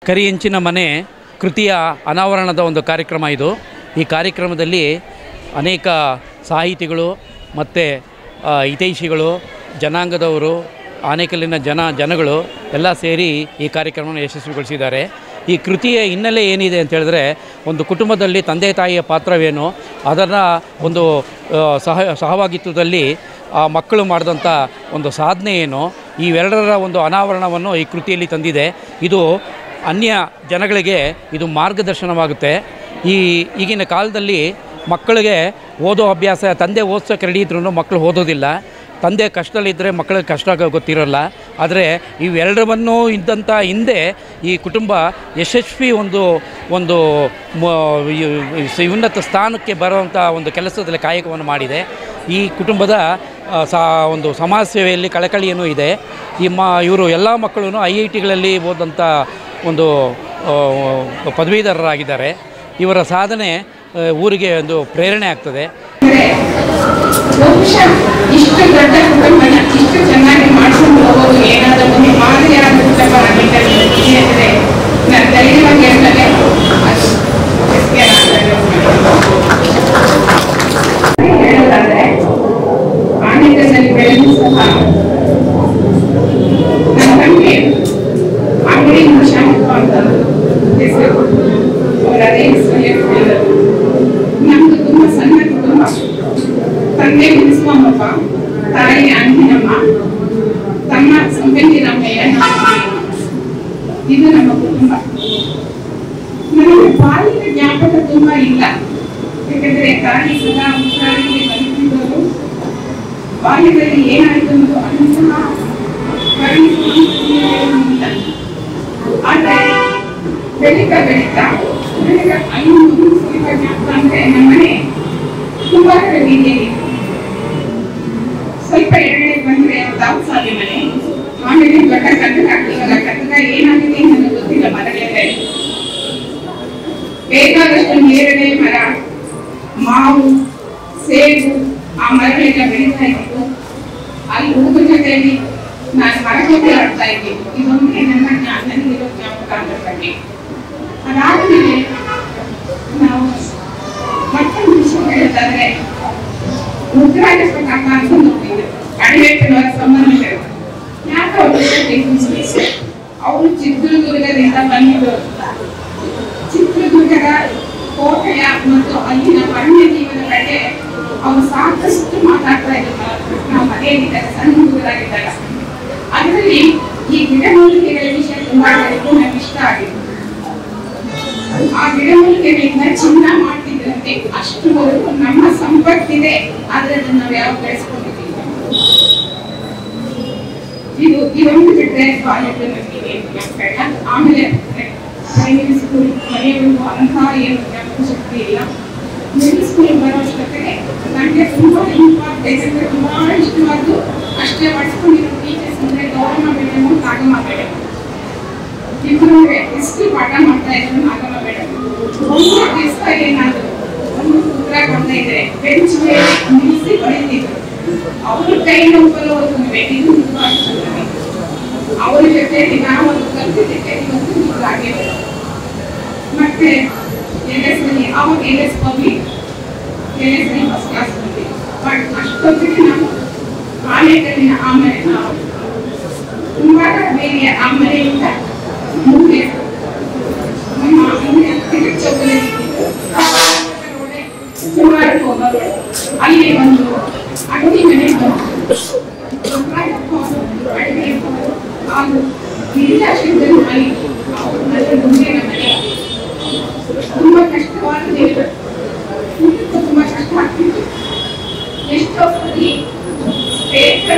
ಕರಿಯಂಚಿನ ಮನೆ ಕೃತಿಯ ಅನಾವರಣದ ಒಂದು ಕಾರ್ಯಕ್ರಮ ಇದು. ಈ ಕಾರ್ಯಕ್ರಮದಲ್ಲಿ ಅನೇಕ ಸಾಹಿತಿಗಳು ಮತ್ತು ಹಿತೈಷಿಗಳು, ಜನಾಂಗದವರು, ಆನೇಕಲ್ಲಿನ ಜನಗಳು ಎಲ್ಲ ಸೇರಿ ಈ ಕಾರ್ಯಕ್ರಮವನ್ನು ಯಶಸ್ವಿಗೊಳಿಸಿದ್ದಾರೆ. ಈ ಕೃತಿಯ ಹಿನ್ನೆಲೆ ಏನಿದೆ ಅಂತ ಹೇಳಿದ್ರೆ, ಒಂದು ಕುಟುಂಬದಲ್ಲಿ ತಂದೆ ತಾಯಿಯ ಪಾತ್ರವೇನು, ಅದನ್ನು ಒಂದು ಸಹಭಾಗಿತ್ವದಲ್ಲಿ ಮಕ್ಕಳು ಮಾಡಿದಂಥ ಒಂದು ಸಾಧನೆ ಏನು, ಇವೆರಡರ ಒಂದು ಅನಾವರಣವನ್ನು ಈ ಕೃತಿಯಲ್ಲಿ ತಂದಿದೆ. ಇದು ಅನ್ಯ ಜನಗಳಿಗೆ ಇದು ಮಾರ್ಗದರ್ಶನವಾಗುತ್ತೆ. ಈಗಿನ ಕಾಲದಲ್ಲಿ ಮಕ್ಕಳಿಗೆ ಓದೋ ಅಭ್ಯಾಸ, ತಂದೆ ಓದಿಸೋಕೆ ರೆಡಿ ಇದ್ರೂ ಮಕ್ಕಳು ಓದೋದಿಲ್ಲ. ತಂದೆ ಕಷ್ಟದಲ್ಲಿದ್ದರೆ ಮಕ್ಕಳಿಗೆ ಕಷ್ಟ ಗೊತ್ತಿರೋಲ್ಲ. ಆದರೆ ಇವೆರಡರನ್ನೂ ಇದ್ದಂಥ ಹಿಂದೆ ಈ ಕುಟುಂಬ ಯಶಸ್ವಿ ಒಂದು ಉನ್ನತ ಸ್ಥಾನಕ್ಕೆ ಬರುವಂಥ ಒಂದು ಕೆಲಸದಲ್ಲಿ ಕಾಯಕವನ್ನು ಮಾಡಿದೆ. ಈ ಕುಟುಂಬದ ಒಂದು ಸಮಾಜ ಸೇವೆಯಲ್ಲಿ ಕಳಕಳಿಯೂ ಇದೆ. ಇವರು ಎಲ್ಲ ಮಕ್ಕಳು IITಗಳಲ್ಲಿ ಓದಂಥ ಒಂದು ಪದವೀಧರರಾಗಿದ್ದಾರೆ. ಇವರ ಸಾಧನೆ ಊರಿಗೆ ಒಂದು ಪ್ರೇರಣೆ ಆಗ್ತದೆ. ಇಷ್ಟು ದೊಡ್ಡ ಕುಟುಂಬನ ಇಷ್ಟು ಚೆನ್ನಾಗಿ ಮಾಡ್ಕೊಂಡು ಹೋಗೋದು ಏನಾದರೂ ಒಂದು ಮಾದರಿಯಾದ ಕುಟುಂಬರಾಗಿದ್ದರೆ ನನ್ನ ಧೈರ್ಯವಾಗಿ ಹೇಳ್ತಾರೆ. ಹೇಳೋದಾದ್ರೆ ಆನೇಕಲ್ನಲ್ಲಿ ಬೆಳೆದು ಸಹ ನನ್ನ ತಂದೆ ಅಂಗಡಿ ಶಾಂತ ಅಂತ ಹೆಸರು, ಅವರು ಅದೇ ಹೆಸರಲ್ಲಿ ಹೇಳಿದರು. ನಮ್ದು ತುಂಬಾ ಸಣ್ಣ ಕುಟುಂಬ. ತಂದೆ ಮುನಿಸ್ವಾಮಪ್ಪ, ತಾಯಿ ಅಂಜಿನಮ್ಮ, ತಮ್ಮ ಸಂಬಂಧಿರಮ್ಮಯ್ಯ, ಇದು ನಮ್ಮ ಕುಟುಂಬ. ನನಗೆ ಬಾಲ್ಯದ ಜ್ಞಾಪಕ ತುಂಬಾ ಇಲ್ಲ, ಯಾಕಂದ್ರೆ ತಾಯಿ ಸದಾ ಹುಷಾರಿಗೆ ಬಂದಿದ್ದವರು. ಬಾಲ್ಯದಲ್ಲಿ ಏನಾಯಿತು ಅನ್ನೋದು ಅನುಸಹ ಇಲ್ಲ. ಆದ್ರೆ ಬೆಳೀತಾ ನನಗೆ 5 ಜ್ಞಾಪಕ ಅಂದ್ರೆ ನಮ್ಮನೆ ತುಂಬಾ ರೀತಿಯಲ್ಲಿ ಸ್ವಲ್ಪ ಎರಡನೇ ಬಂದ್ರೆ ದಾವಸಾಲಿ ಮನೆ, ಆಮೇಲೆ ದೊಡ್ಡ ಕಟ್ಟಡ ಆಗ್ತಿಲ್ಲ. ಕಟ್ಟಡ ಏನಾಗಿದೆ ನನಗೆ ಗೊತ್ತಿಲ್ಲ. ಮರಗಳೇ ಬೇಕಾದಷ್ಟು ನೇರಳೆ ಮರ, ಮಾವು, ಸೇಬು, ಆ ಮರಗಳೆಲ್ಲ ಬೆಳೀತಾ ಇತ್ತು. ಅಲ್ಲಿ ಹುಡುಗರ ಜೊತೆಯಲ್ಲಿ ನಾನು ಮರಕ್ಕೆ ಆಡ್ತಾ ಇದ್ದೀನಿ. ಇದೊಂದೇ ನನಗಿರೋ ಜ್ಞಾಪಕ ಬಗ್ಗೆ. ಅದಾದ್ಮೇಲೆ ನಾವು ಮತ್ತೊಂದು ವಿಷಯ ಹೇಳೋದಾದ್ರೆ, ಮುದ್ರಾಜ ಪ್ರತಾಪ ಅಂತ ನೋಡಿದ್ರು, ಅಡಿವೇಟನವರ ಸಂಬಂಧಿಕರು. ಯಾಕೆ ಅವರು ಚಿತ್ರದುರ್ಗದಿಂದ ಬಂದಿದ್ದರು. ಚಿತ್ರದುರ್ಗದ ಕೋಟೆಯ ಮತ್ತು ಅಲ್ಲಿನ ವನ್ಯ ಜೀವನ ಬಗ್ಗೆ ಅವರು ಸಾಕಷ್ಟು ಮಾತಾಡ್ತಾ ಇದ್ರು. ನಾವು ಮನೆಯಲ್ಲಿದ್ದಾಗ, ಸಣ್ಣ ಹುಡುಗರಾಗಿದ್ದಾಗ. ಅದರಲ್ಲಿ ಈ ಗಿಡಮೂಲಿಕೆಗಳ ವಿಷಯ ತುಂಬಾ ನನಗೆ ಇಷ್ಟ ಆಗಿತ್ತು. ಆ ಗಿಡಮೂಲಿಕೆಗಳಿಂದ ಚಿನ್ನ ಮಾಡ್ತಿದ್ರಂತೆ. ಅಷ್ಟುವರೆಗೂ ನಮ್ಮ ಸಂಪತ್ತಿದೆ, ಆದ್ರೆ ಅದನ್ನ ನಾವು ಯಾವ ಬೆಳೆಸ್ಕೊಂಡಿದ್ದೀವಿ. ಇದೊಂದು ಬಿಟ್ಟರೆ ಬಾಲ್ಯದ ನನಗೆ. ಆಮೇಲೆ ಪ್ರೈಮರಿ ಸ್ಕೂಲ್ ಮನೆಯವರಿಗೂ ಅಂತಹ ಏನು ಜ್ಞಾಪಕ ಶಕ್ತಿ ಇಲ್ಲ. ಮಿಡಲ್ ಸ್ಕೂಲ್ ಬರೋಷ್ಟೊತ್ತಿಗೆ ನನಗೆ ತುಂಬಾ ಇಂಪಾರ್ಟೆಂಟ್, ತುಂಬಾ ಇಷ್ಟವಾದ್ದು ಅಷ್ಟೇ ಮಾಡಿಸ್ಕೊಂಡಿರೋ ಟೀಚರ್ಸ್ ಅಂದ್ರೆ ಗೌರಮ್ಮ ಮೇಡಮ್, ನಾಗಮ್ಮ ಮೇಡಮ್. ಇಬ್ಬರು ಎಷ್ಟು ಪಾಠ ಮಾಡ್ತಾ ಇದ್ರು. ನಾಗಮ್ಮ ಮೇಡಮ್ ಒಂದು ದಿವಸ ಏನಾದ್ರು ಒಂದು ಸೂತ್ರ ಕೊಡ್ತಾ ಇದ್ರೆ ಬೆಂಚ್ ಮೇಲೆ ನಿಲ್ಲಿಸಿ ಬರೀತಿದ್ರು. ಅವ್ರ ಕೈ ನೋವು ಇದು ಅವ್ರ ಜೊತೆ ನಾವು ಒಂದು ಕಲ್ತಿದ್ದಕ್ಕೆ ಇವತ್ತು ಆಗಿದೆ. ಮತ್ತೆ ಅವಾಗ LS public, LS first class ಬಂದಿದೆ. ಬಟ್ ಅಷ್ಟೊತ್ತಿಗೆ ನಾವು ಆನೇಕಲ್ಲಿನ ಆಮೇಲೆ ನಾವು ತುಂಬಾ ಬೇರೆ ಆಮೇಲೆಯಿಂದ ಮುಂದೆ ನಮ್ಮ ಸುಮಾರು ಹೋಗೋದು. ಅಲ್ಲಿ ಒಂದು ಅಡುಗೆ ಮನೆ ಅದು ನೀರಾಶ್ರಮದಲ್ಲಿ ಮನೆ, ಮುಂದಿನ ಮನೆ ತುಂಬಾ ಕಷ್ಟವಾದ ತುಂಬಾ ಕಷ್ಟ ಆಗ್ತಿತ್ತು. ಎಷ್ಟೋ ಸರಿ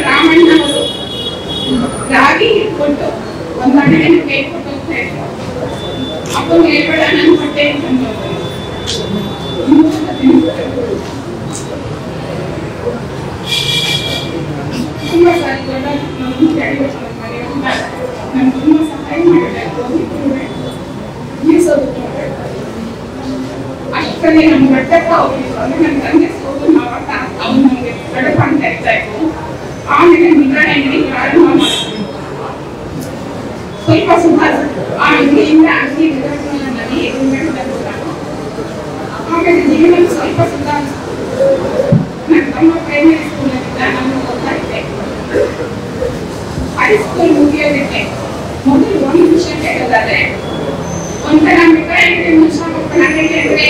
ರಾಮಣ್ಣವರು ರಾಗಿ ಇಟ್ಕೊಂಡು ಒಂದು ಅಣ್ಣನ ಕೈ ಕೊಟ್ಟು ಹೋಗ್ತಾ ಇದ್ರು. ಅಪ್ಪ ಹೇಳ್ಬೇಡ ನನ್ನ ಹೊಟ್ಟೆ ತುಂಬಾ ಸಾರಿ ದೊಡ್ಡ ನಾನು ತುಂಬಾ ಸಹಾಯ ಮಾಡಿದೆ. ಅಷ್ಟೇ ನಮ್ಮ ಗಟ್ಟಕ್ಕ ಹೋಗಿತ್ತು. ಅಂದ್ರೆ ನನ್ನ ತಂದೆ ಸೋದು ಮಾವತ್ತ ಅವ್ರು ನಮಗೆ ಗಡಪ ಅಂತ ಇರ್ತಾ ಇತ್ತು. ಆಮೇಲೆ ನಿಗ್ರಹಣೆ ಪ್ರಾರಂಭ ಮಾಡಿದ್ರು. ಸ್ವಲ್ಪ ಸುಧಾರಿಸಿದ್ರು. ಆ ಅಂಗಡಿಯಿಂದ ಅಂಗಡಿ ನನಗೆ ಎದುರುಗಡೆ ನಾನು ಆಮೇಲೆ ಜೀವನ ಸ್ವಲ್ಪ ಸುಧಾರಿಸಿದ್ರು. ನನ್ನ ತಮ್ಮ ಪ್ರೈಮರಿ ಸ್ಕೂಲಲ್ಲಿದ್ದ, ನಾನು ಓದ್ತಾ ಇದ್ದೆ. ಹೈಸ್ಕೂಲ್ ಮುಗಿಯೋದಕ್ಕೆ ಮೊದಲು ಒಂದು ವಿಷಯ ಹೇಳೋದಾದ್ರೆ, ಒಂಥರ ಮಿಠಾಯಿ ಮುಂಚೆ ನನಗೆ ಅಂದ್ರೆ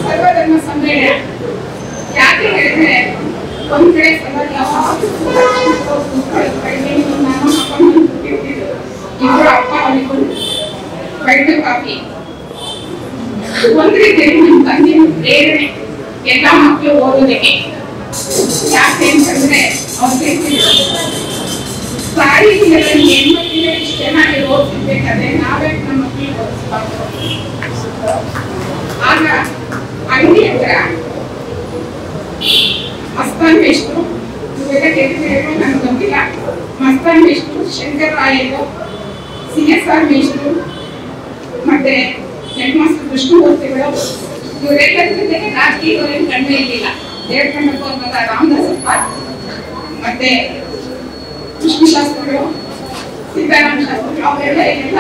ಸರ್ವಧರ್ಮ ಸಮ್ಮೇಳನ. ಯಾಕೆ ಹೇಳಿದ್ರೆ ಒಂದ್ ಕಡೆ ಇಬ್ಬರು ಅಪ್ಪ ಅವರಿಗೂ ಬೆಳ್ಳು ಕಾಫಿ ಒಂದ್ ರೀತಿಯಲ್ಲಿ ನಮ್ಮ ತಂದೆ ಪ್ರೇರಣೆ ಎಲ್ಲ ಮಕ್ಕಳು ಓದೋದಕ್ಕೆ. ಯಾಕೆ ಅಂತಂದ್ರೆ ಅವ್ರಿಗೆ ಸಾಹಿತ್ಯದಲ್ಲಿ ಹೆಣ್ಮಕ್ಳಿಗೆ ಇಷ್ಟು ಚೆನ್ನಾಗಿ ಓದ್ತಿರ್ಬೇಕಾದ್ರೆ ನಾವೇ ನಮ್ಮ ಮಕ್ಕಳಿಗೆ ಓದಿಸ್ಬಾರ್ದು. ಆಗ ಅಂಗಡಿ ಹತ್ರ ಮಸ್ತಾನ್ ಮೇಷ್ಟ್ರು, ನನಗೆ ಗೊತ್ತಿಲ್ಲ, ಮಸ್ತಾನ್ ಮೇಷ್ಟ್ರು, ಶಂಕರ್ ರಾಯರು, CSR ಮೇಷ್ಟ್ರು, ಮತ್ತೆ ಹೆಡ್ ಮಾಸ್ಟರ್ ಕೃಷ್ಣಮೂರ್ತಿಗಳು, ಇವರೆಲ್ಲರ ಜೊತೆಗೆ ರಾಜಕೀಯಗಳೇನು ಕಂಡು ಇರಲಿಲ್ಲ. ದೇವಕಂಡಪ್ಪ ಮಗ ರಾಮದಾಸಪ್ಪ, ಮತ್ತೆ ಕೃಷ್ಣಶಾಸ್ತ್ರಿಗಳು, ಸೀತಾರಾಮ ಶಾಸ್ತ್ರಿಗಳು, ಅವರೆಲ್ಲ ಎಲ್ಲ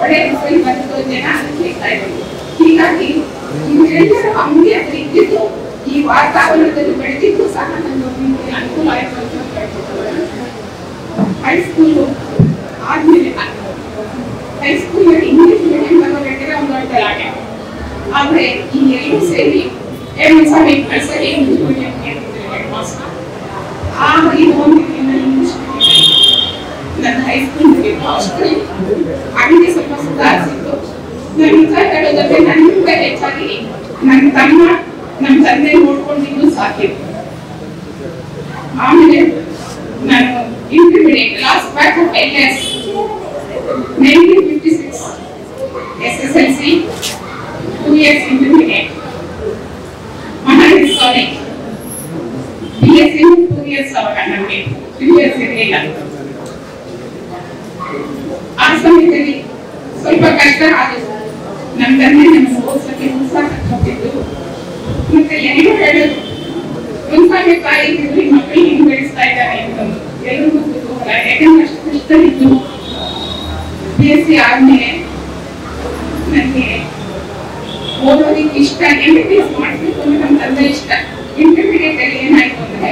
ಒಳ್ಳೆಯ ಹೆಸರಲ್ಲಿ ಬಂದು ಜನ ಸಿಗ್ತಾ ಇದ್ರು. ಹೀಗಾಗಿ ಇವರೆಲ್ಲರೂ ಅಂಗಡಿ ಹತ್ರ ಇದ್ದಿದ್ದು ಈ ವಾತಾವರಣದಲ್ಲಿ ಬೆಳೆದಿದ್ದು ಸಹ ನನಗೆ ಅನುಕೂಲ ಆಯಿತು ಅಂತ ಹೇಳ್ತಿದ್ದಾರೆ. ಹೈಸ್ಕೂಲು ಆದ್ಮೇಲೆ ಹೈಸ್ಕೂಲಲ್ಲಿ ಇಂಗ್ಲಿಷ್ ಮೀಡಿಯಂ ಬರಬೇಕಾದ್ರೆ ಒಂದು ಗಲಾಟೆ. ಆದ್ರೆ ಈ ಎಲ್ಲರೂ ಸೇರಿ ಸ್ವಾಮಿ ಕಳ್ಸಲ್ಲಿ ಇಂಗ್ಲಿಷ್ ಮೀಡಿಯಂ ಹೆಡ್ ಮಾಸ್ಟರ್. ಆಗ ಇದು ಒಂದು ಇಂಗ್ಲಿಷ್ ನನ್ನ ಹೈಸ್ಕೂಲ್ ಮುಗಿತು. ಅಷ್ಟೇ ಅಂಗಡಿ ಸ್ವಲ್ಪ ಸುಧಾರಿಸಿತ್ತು. ನಾನು ನಿಜ ಹೇಳೋದಾದ್ರೆ ನನಗಿಂತ ಹೆಚ್ಚಾಗಿ ನನ್ನ ತಮ್ಮ ನಮ್ಮ ತಂದೆ ನೋಡ್ಕೊಂಡಿದ್ದು ಸಾಕಿತ್ತು. ಆಮೇಲೆ ನಾನು intermediate last batch of LS 1956 SSLC 2 years intermediate Maharaj college BSc 2 years ಅವಾಗ ನನಗೆ 3 years ಇರಲಿಲ್ಲ. ಆ ಸಮಯದಲ್ಲಿ ಸ್ವಲ್ಪ ಕಷ್ಟ ಆಗುತ್ತೆ. ನಮ್ಮ ತಂದೆ ನಮ್ಮ ಓದಿಸಕ್ಕೆ ಉತ್ಸಾಹ ಕೊಟ್ಟಿದ್ದು. ಮತ್ತೆ ಎಲ್ಲರೂ ಹೇಳೋದು, ಒಂದ್ಸಾರಿ ತಾಯಿ ಇದ್ರು ಮಕ್ಕಳು ಹಿಂಗ್ ಬೆಳೆಸ್ತಾ ಇದ್ದಾರೆ ಅಂತಂದು ಎಲ್ಲರಿಗೂ ಕುತೂಹಲ. ಯಾಕಂದ್ರೆ ಅಷ್ಟು ಕಷ್ಟವಿತ್ತು. BSc ಆದ್ಮೇಲೆ ನನಗೆ ಓದೋದಿಕ್ಕೆ ಇಷ್ಟ, MBBS ಮಾಡ್ಬೇಕು ಅಂದ್ರೆ ನಮ್ಮ ತಂದೆ ಇಷ್ಟ. ಇಂಟರ್ಮೀಡಿಯೇಟ್ ಅಲ್ಲಿ ಏನಾಯ್ತು ಅಂದ್ರೆ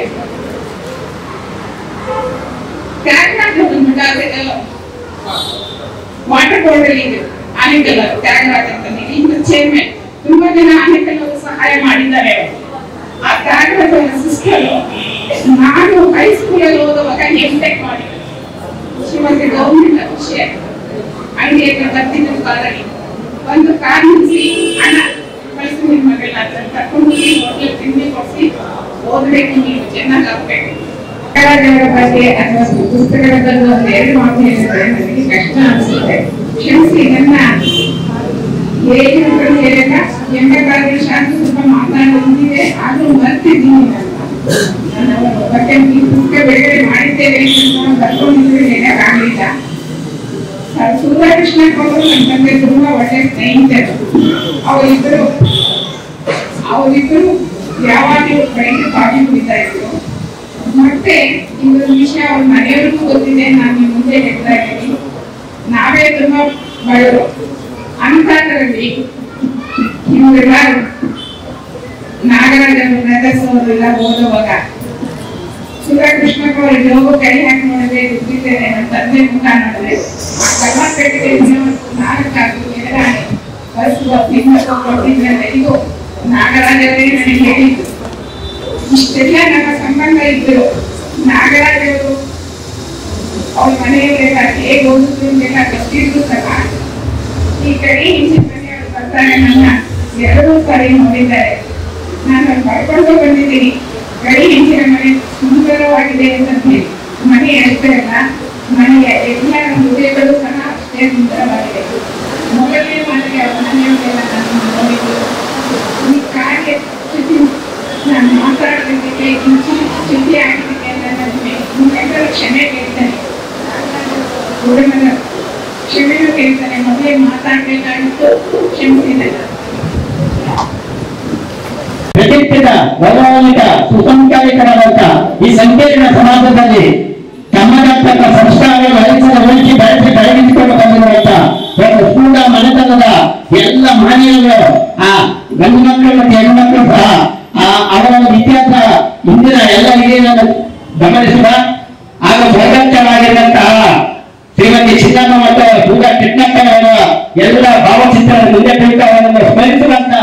ವಾಟರ್ ಬೋರ್ಡ್ ಅಲ್ಲಿ ಇದೆ ಆನೆಕಲ್ ತ್ಯಾಗರಾಜ್ ಅಂತ ಈಗ ಚೇರ್ಮನ್. ತುಂಬಾ ಜನ ಆನೆಕಲ್ ಅವರು ಸಹಾಯ ಮಾಡಿದ್ದಾರೆ. ಆ ತ್ಯಾಗರಾಜ್ ಅವರ ಸಿಸ್ಟರ್ ನಾನು ಹೈಸ್ಕೂಲಲ್ಲಿ ಓದುವಾಗ MTech ಮಾಡಿದ್ದೆ. ಶಿವಾಜಿ ಗೌರ್ಮೆಂಟ್ ಅಫಿಷಿಯಲ್ ಅಂಗಡಿ ಹತ್ರ ಬರ್ತಿದ್ದ ಕಾರಲ್ಲಿ ಒಂದು ಕಾರ್ ನಿಲ್ಲಿಸಿ, ಅಣ್ಣ ಕಳಿಸಿ ನಿಮ್ಮ ಮಗಳನ್ನ ಕರ್ಕೊಂಡು ಹೋಗಿ ತಿಂಡಿ ಕೊಡಿಸಿ ಓದಬೇಕು, ನೀವು ಚೆನ್ನಾಗಿ ಆಗ್ಬೇಕು. ತ್ಯಾಗರಾಜ್ ಅವರ ಬಗ್ಗೆ ಅಥವಾ ಪುಸ್ತಕಗಳ ಬಗ್ಗೆ ಒಂದು ಎರಡು ಮಾತು ಹೇಳಿದ್ರೆ ನನಗೆ ಕಷ್ಟ ಅನಿಸುತ್ತೆ. ಕ್ಷಮಿಸಿ, ನನ್ನ ಹೇಗಿದ್ರು ಹೇಳಲ್ಲ. 86 ವರ್ಷ ಆದ್ರೂ ಸ್ವಲ್ಪ ಮಾತಾಡೋದಿದೆ, ಆದ್ರೂ ಬರ್ತಿದ್ದೀನಿ. ನನ್ನ ಬಗ್ಗೆ ಈ ಪುಸ್ತಕ ಬಿಡುಗಡೆ ಮಾಡಿದ್ದೇವೆ ಬರ್ಕೊಂಡಿದ್ರೆ ಹೇಳಕ್ಕಾಗಲಿಲ್ಲ. ಸುಧಾಕೃಷ್ಣ ಅವರು ನನ್ನ ತಂದೆ ತುಂಬಾ ಒಳ್ಳೆ ಸ್ನೇಹಿತರು. ಅವರಿಬ್ಬರು ಯಾವಾಗಲೂ ಬೆಳಗ್ಗೆ ಕಾಫಿ ಕುಡಿತಾ ಇದ್ರು. ಮತ್ತೆ ಇನ್ನೊಂದು ವಿಷಯ ಅವ್ರ ಮನೆಯವರಿಗೂ ಗೊತ್ತಿದೆ, ನಾನು ಮುಂದೆ ಹೇಳ್ತಾ ಇದ್ದೀನಿ. ನಾವೇ ತುಂಬಾ ಬಡವರು ಅಂತದ್ರಲ್ಲಿ ಇವರೆಲ್ಲ ನಾಗರಾಜ ಬ್ರದರ್ಸ್ ಅವರೆಲ್ಲ ಓದುವಾಗ ಸುಧಾಕೃಷ್ಣಪ್ಪ ಅವರಿಗೆ ಹೋಗೋ ಕೈ ಹಾಕಿ ನೋಡಿದ್ರೆ ಗೊತ್ತಿದ್ದೇನೆ. ನನ್ನ ತಂದೆ ಮುಖ ನೋಡಿದ್ರೆ ಕರ್ನಾಟಕಕ್ಕೆ 4 ಕೊಟ್ಟಿದ್ರಲ್ಲ, ಇದು ನಾಗರಾಜ್ ಅವರೇ ನನಗೆ ಹೇಳಿದ್ದು. ಇಷ್ಟೆಲ್ಲ ನಮ್ಮ ಸಂಬಂಧ ಇದ್ರು. ನಾಗರಾಜ್ ಅವರು ಅವ್ರ ಮನೆಯವರೆಲ್ಲ ಹೇಗೆ ಓದಿದ್ರು ಅಂತೆಲ್ಲ ಗೊತ್ತಿದ್ರು ಸಹ ಈ ಕಡೆ ಹಿಂದಿನ ಮನೆಯವರು ಬರ್ತಾರೆ. ನನ್ನ 2 ಸಾರಿ ನೋಡಿದ್ದಾರೆ. ನಾನು ಬರ್ಕೊಂಡು ಬಂದಿದ್ದೀನಿ. ಗಡಿ ಹೆಂಚಿನ ಮನೆ ಸುಂದರವಾಗಿದೆ ಅಂತ ಹೇಳಿ ಮನೆ ಹೇಳ್ತಾರಲ್ಲ, ಮನೆಯ ಎಲ್ಲ ಉದಯಗಳು ಸಹ ಅಷ್ಟೇ ಸುಂದರವಾಗಿದೆ. ಮೊದಲನೇ ಮನೆಗೆ ಅವ್ರ ಮನೆಯವರೆಲ್ಲ ನಾನು ನೋಡಿದ್ದು. ಈ ಕಾರ್ಯ ನಾನು ಮಾತಾಡೋದಕ್ಕೆ ಚಿಂತೆ ಆಗಿದ್ದಕ್ಕೆ ನಿಮ್ಮೆಲ್ಲರೂ ಕ್ಷಮೆ ಕೇಳ್ತಾನೆ, ಕ್ಷಮೆನೂ ಕೇಳ್ತಾನೆ. ಮೊದಲೇ ಮಾತಾಡ್ಬೇಕಾಗಿತ್ತು, ಕ್ಷಮಿಸಿದೆ. ಪ್ರತಿಷ್ಠಿತ ಗೌರವಾನ್ವಿತ ಸುಸಂಸ್ಕಾರಿತರಾದಂತ ಈ ಸಂಕೀರ್ಣ ಸಮಾಜದಲ್ಲಿ ತಮ್ಮದ ಅಂತಕ್ಕ ಸಂಸ್ಕಾರ ಹೋಲಿಕೆ ಬೆಳೆಸಿ ಬೆಳಗಿಸಿಕೊಂಡು ಬಂದಿರುವಂತ ಒಂದು ಸ್ಫೂಟ ಮನೆತನದ ಎಲ್ಲ ಮಹನೀಯರು ಆ ಗಂಡು ಮಕ್ಕಳು ಮತ್ತು ಹೆಣ್ಣು ಮಕ್ಕಳು ಸಹ ಅವರ ಇತಿಹಾಸ ಇಂದಿನ ಎಲ್ಲ ಹಿರಿಯರನ್ನು ಗಮನಿಸಿದ ಆಗ ಭಗವಂತವಾಗಿರುವಂತಹ ಶ್ರೀಮತಿ ಚಿನ್ನಮ್ಮ ಮತ್ತು ಸೂಗ ಕೃಷ್ಣಪ್ಪನವರ ಎಲ್ಲ ಭಾವಚಿತ್ರದ ಮುಂದೆ ಕುರಿತು ಅವರನ್ನು ಸ್ಮರಿಸುವಂತ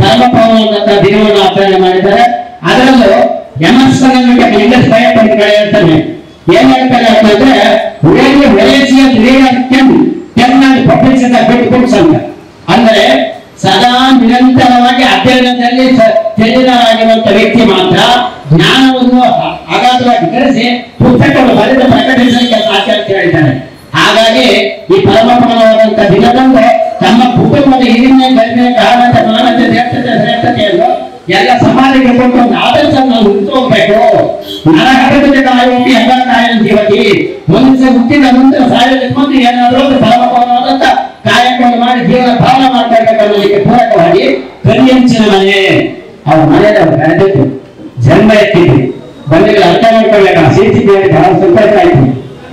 ಪರಮಪವನಂತ ದಿನವನ್ನು ಆಚರಣೆ ಮಾಡಿದ್ದಾರೆ. ಅದರಲ್ಲೂ ಇಂಗ್ಲಿಷ್ ಭಯಪಟ್ಟು ಹೇಳ್ತಾನೆ ಏನ್ ಹೇಳ್ತಾರೆ ಅಂತಂದ್ರೆ ಅಂದ್ರೆ ಸದಾ ನಿರಂತರವಾಗಿ ಅಧ್ಯಯನದಲ್ಲಿ ತಲ್ಲೀನರಾಗಿರುವಂತ ವ್ಯಕ್ತಿ ಮಾತ್ರ ಜ್ಞಾನವನ್ನು ಅಗಾಧವಾಗಿ ಗಳಿಸಿ ಪುಸ್ತಕವನ್ನು ಬರೆದು ಪ್ರಕಟಿಸಲಿಕ್ಕೆ ಸಾಧ್ಯ ಅಂತ ಹೇಳಿದ್ದಾರೆ. ಹಾಗಾಗಿ ಈ ಪರಮಪವನವಾದಂತ ದಿನದಂದು ತಮ್ಮ ಕುಟುಂಬದ ಹಿರಿಮೆ ಗರಿಮೆ ಕಾರಣತೆ ಮಾನತೆ ಶ್ರೇಷ್ಠತೆಯನ್ನು ಎಲ್ಲ ಸಮಾಜಕ್ಕೆ ಕೊಟ್ಟು ಒಂದು ಆದರ್ಶವನ್ನು ಉಳಿಸೋಗ್ಬೇಕು. ನರಹರದಲ್ಲಿ ಕಾಯುವಲ್ಲಿ ಎಲ್ಲ ಕಾಯನ ಜೀವತಿ ಮನುಷ್ಯ ಹುಟ್ಟಿದ ನಂತರ ಸಾಯೋದಕ್ಕೆ ಮೊದಲು ಏನಾದರೂ ಒಂದು ಪರಮಪವನವಾದಂತ ಕಾಯಕವನ್ನು ಮಾಡಿ ಜೀವನ ಪಾಲನೆ ಮಾಡ್ಕೊಳ್ಬೇಕು ಅನ್ನೋದಕ್ಕೆ ಪೂರಕವಾಗಿ ಕರಿಯಂಚಿನ ಮನೆ ಅವ್ರ ಮನೆಯವರು ಬೆಳೆದಿತ್ತು, ಜನ್ಮ ಎತ್ತಿದ್ರು, ಬಂದಿಗೆ ಅರ್ಥ ಮಾಡ್ಕೊಳ್ಬೇಕು. ಆ ಸೀತಿ ಬೇರೆ ಬಹಳ ಸಂತೋಷ ಆಯ್ತು.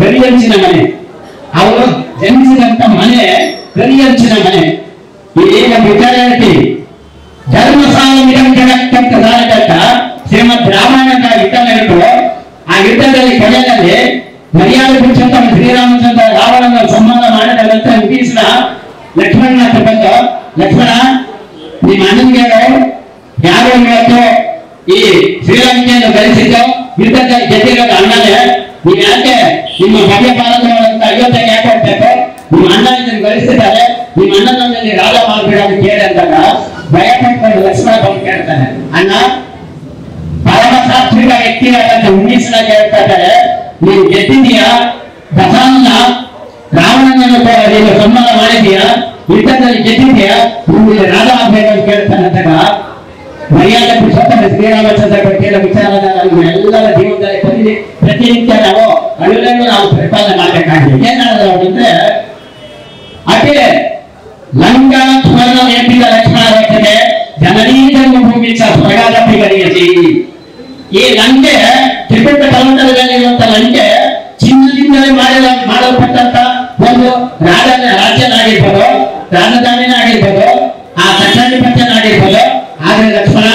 ಕರಿಯಂಚಿನ ಮನೆ ಅವರು ಜನಿಸಿದಂತ ಮನೆ ಕರಿಯಂಚಿನ ಮನೆ. ಈಗ ವಿಚಾರ ಹೇಳ್ತೀವಿ ಧರ್ಮಸಾಲ ನಿರಂಜನಕ್ಕಂತ ಸಾಲಕಂತ ಶ್ರೀಮದ್ ರಾಮಾಯಣದ ಯುದ್ಧ ನಡೆದು ಆ ಯುದ್ಧದಲ್ಲಿ ಕೊನೆಯಲ್ಲಿ ಮರ್ಯಾದೆ ಪುರುಷೋತ್ತ ಶ್ರೀರಾಮಚಂದ್ರ ರಾವಣನ ಸಂಹಾರ ಮಾಡಿದ ನಂತರ ವಿಭೀಷಣ ಲಕ್ಷ್ಮಣನ ಹತ್ರ ಬಂದು, ಲಕ್ಷ್ಮಣ ನಿಮ್ಮ ಅಣ್ಣನಿಗೆ ಯಾರು ಇವತ್ತು ಈ ಶ್ರೀಲಂಕೆಯನ್ನು ಗಳಿಸಿದ್ದು ಯುದ್ಧದಲ್ಲಿ ಗೆದ್ದಿರೋದು ಅಣ್ಣನೇ, ನೀವು ಯಾಕೆ ನಿಮ್ಮ ಭವ್ಯಪಾಲಕವಾದಂತ ಅಯೋಧ್ಯೆಗೆ ಯಾಕೆ ಹೋಗ್ಬೇಕು? ನಿಮ್ಮ ಅಣ್ಣ ಇದನ್ನು ಗಳಿಸಿದ್ದಾರೆ, ನಿಮ್ಮ ಅಣ್ಣನಲ್ಲಿ ರಾಜ ಮಾಡ್ಬೇಡ ಅಂತ ಕೇಳಿ ಅಂದಾಗ ಭಯಪಟ್ಟು ಲಕ್ಷ್ಮಣ ಬಂದು ಕೇಳ್ತಾನೆ, ಅಣ್ಣ ಪರಮಸಾತ್ವಿಕ ವ್ಯಕ್ತಿಯಾದಂತ ವಿಭೀಷಣ ಕೇಳ್ತಾ ಇದ್ದಾರೆ, ನೀನು ಗೆದ್ದಿದೀಯಾ? ದಶಾನನ ರಾವಣನನ್ನು ನೀನು ಸಂಹಾರ ಮಾಡಿದೀಯಾ? ಯುದ್ಧದಲ್ಲಿ ಗೆದ್ದಿದೀಯಾ? ನಿಮಗೆ ರಾಜ ಆಗ್ಬೇಕು ಅಂತ ಕೇಳ್ತಾನೆ ಅಂದಾಗ ಮರ್ಯಾದೆ ಪುರುಷೋತ್ತಮ ಶ್ರೀರಾಮಚಂದ್ರ ಕೇಳ ವಿಚಾರದ ಎಲ್ಲರ ಜೀವನದಲ್ಲಿ ಪ್ರತಿನಿತ್ಯ ನಾವು ಅಳುಗಳನ್ನು ನಾವು ಪ್ರತಿಪಾದನೆ ಮಾಡಬೇಕಾಗಿದೆ. ಏನಾದ್ರು ಅಂದ್ರೆ ಅದೇ ಲಂಕಾ ಸ್ವರ್ಣ ಎಪ್ಪಿದ ಲಕ್ಷ್ಮಣ ರೇಖೆ ಜನನೀ ಜನ್ಮಭೂಮಿ ಸ್ವರ್ಗಾದಪಿ ಗರಿಯಸಿ. ಈ ಲಂಕೆ ತ್ರಿಕೂಟ ಪರ್ವತದಲ್ಲಿರುವಂತ ಲಂಕೆ ಚಿನ್ನದಿಂದಲೇ ಮಾಡಲ್ಪಟ್ಟಂತ ಒಂದು ರಾಜ್ಯನಾಗಿರ್ಬೋದು, ರಾಜಧಾನಿನಾಗಿರ್ಬೋದು, ಆ ಚಕ್ರಾಧಿಪತ್ಯನಾಗಿರ್ಬೋದು. ಆದ್ರೆ ಲಕ್ಷ್ಮಣ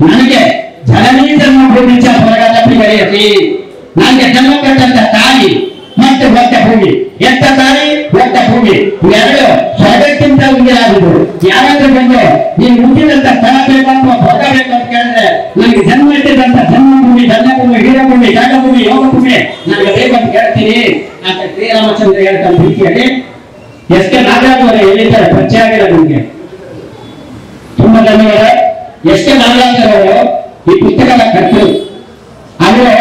ನನಗೆ ಜನನೀ ಜನ್ಮಭೂಮಿ ಸ್ವರ್ಗಾದಪಿ ಗರಿಯಸಿ, ನನಗೆ ಜನ್ಮ ಕೊಟ್ಟಂತ ತಾಯಿ ಮತ್ತೆ ಒತ್ತ ಭೂಮಿ, ಎತ್ತ ತಾಯಿ ಒತ್ತ ಭೂಮಿ ಎರಡು ಸ್ವರ್ಗಕ್ಕಿಂತ ಉಂಗಿರಾಗುದು. ಯಾರಾದ್ರೂ ಬಂದು ನೀನು ಹುಟ್ಟಿದಂತ ಸ್ಥಳ ಬೇಕು ಅಥವಾ ಸ್ವರ್ಗ ಬೇಕು ಅಂತ ಕೇಳಿದ್ರೆ ನನಗೆ ಜನ್ಮ ಇಟ್ಟಿದಂತ ಜನ್ಮಭೂಮಿ, ಧನ್ಯಭೂಮಿ, ವೀರಭೂಮಿ, ಜಾಗಭೂಮಿ, ಯೋಗಭೂಮಿ ನನಗೆ ಬೇಕು ಅಂತ ಕೇಳ್ತೀನಿ ಅಂತ ಶ್ರೀರಾಮಚಂದ್ರ ಹೇಳ್ತಾನೆ. ಪ್ರೀತಿಯಲ್ಲಿ ಎಷ್ಟೇ ನಾಗರಾಜ್ ಅವರು ಹೇಳಿದ್ದಾರೆ, ಪರಿಚಯ ಆಗಿಲ್ಲ ನಿಮ್ಗೆ, ತುಂಬಾ ಧನ್ಯವಾದ. ಎಷ್ಟೇ ನಾಗರಾಜ್ ಅವರು ಈ ಪುಸ್ತಕದ ಕರ್ತರು, ಅವರು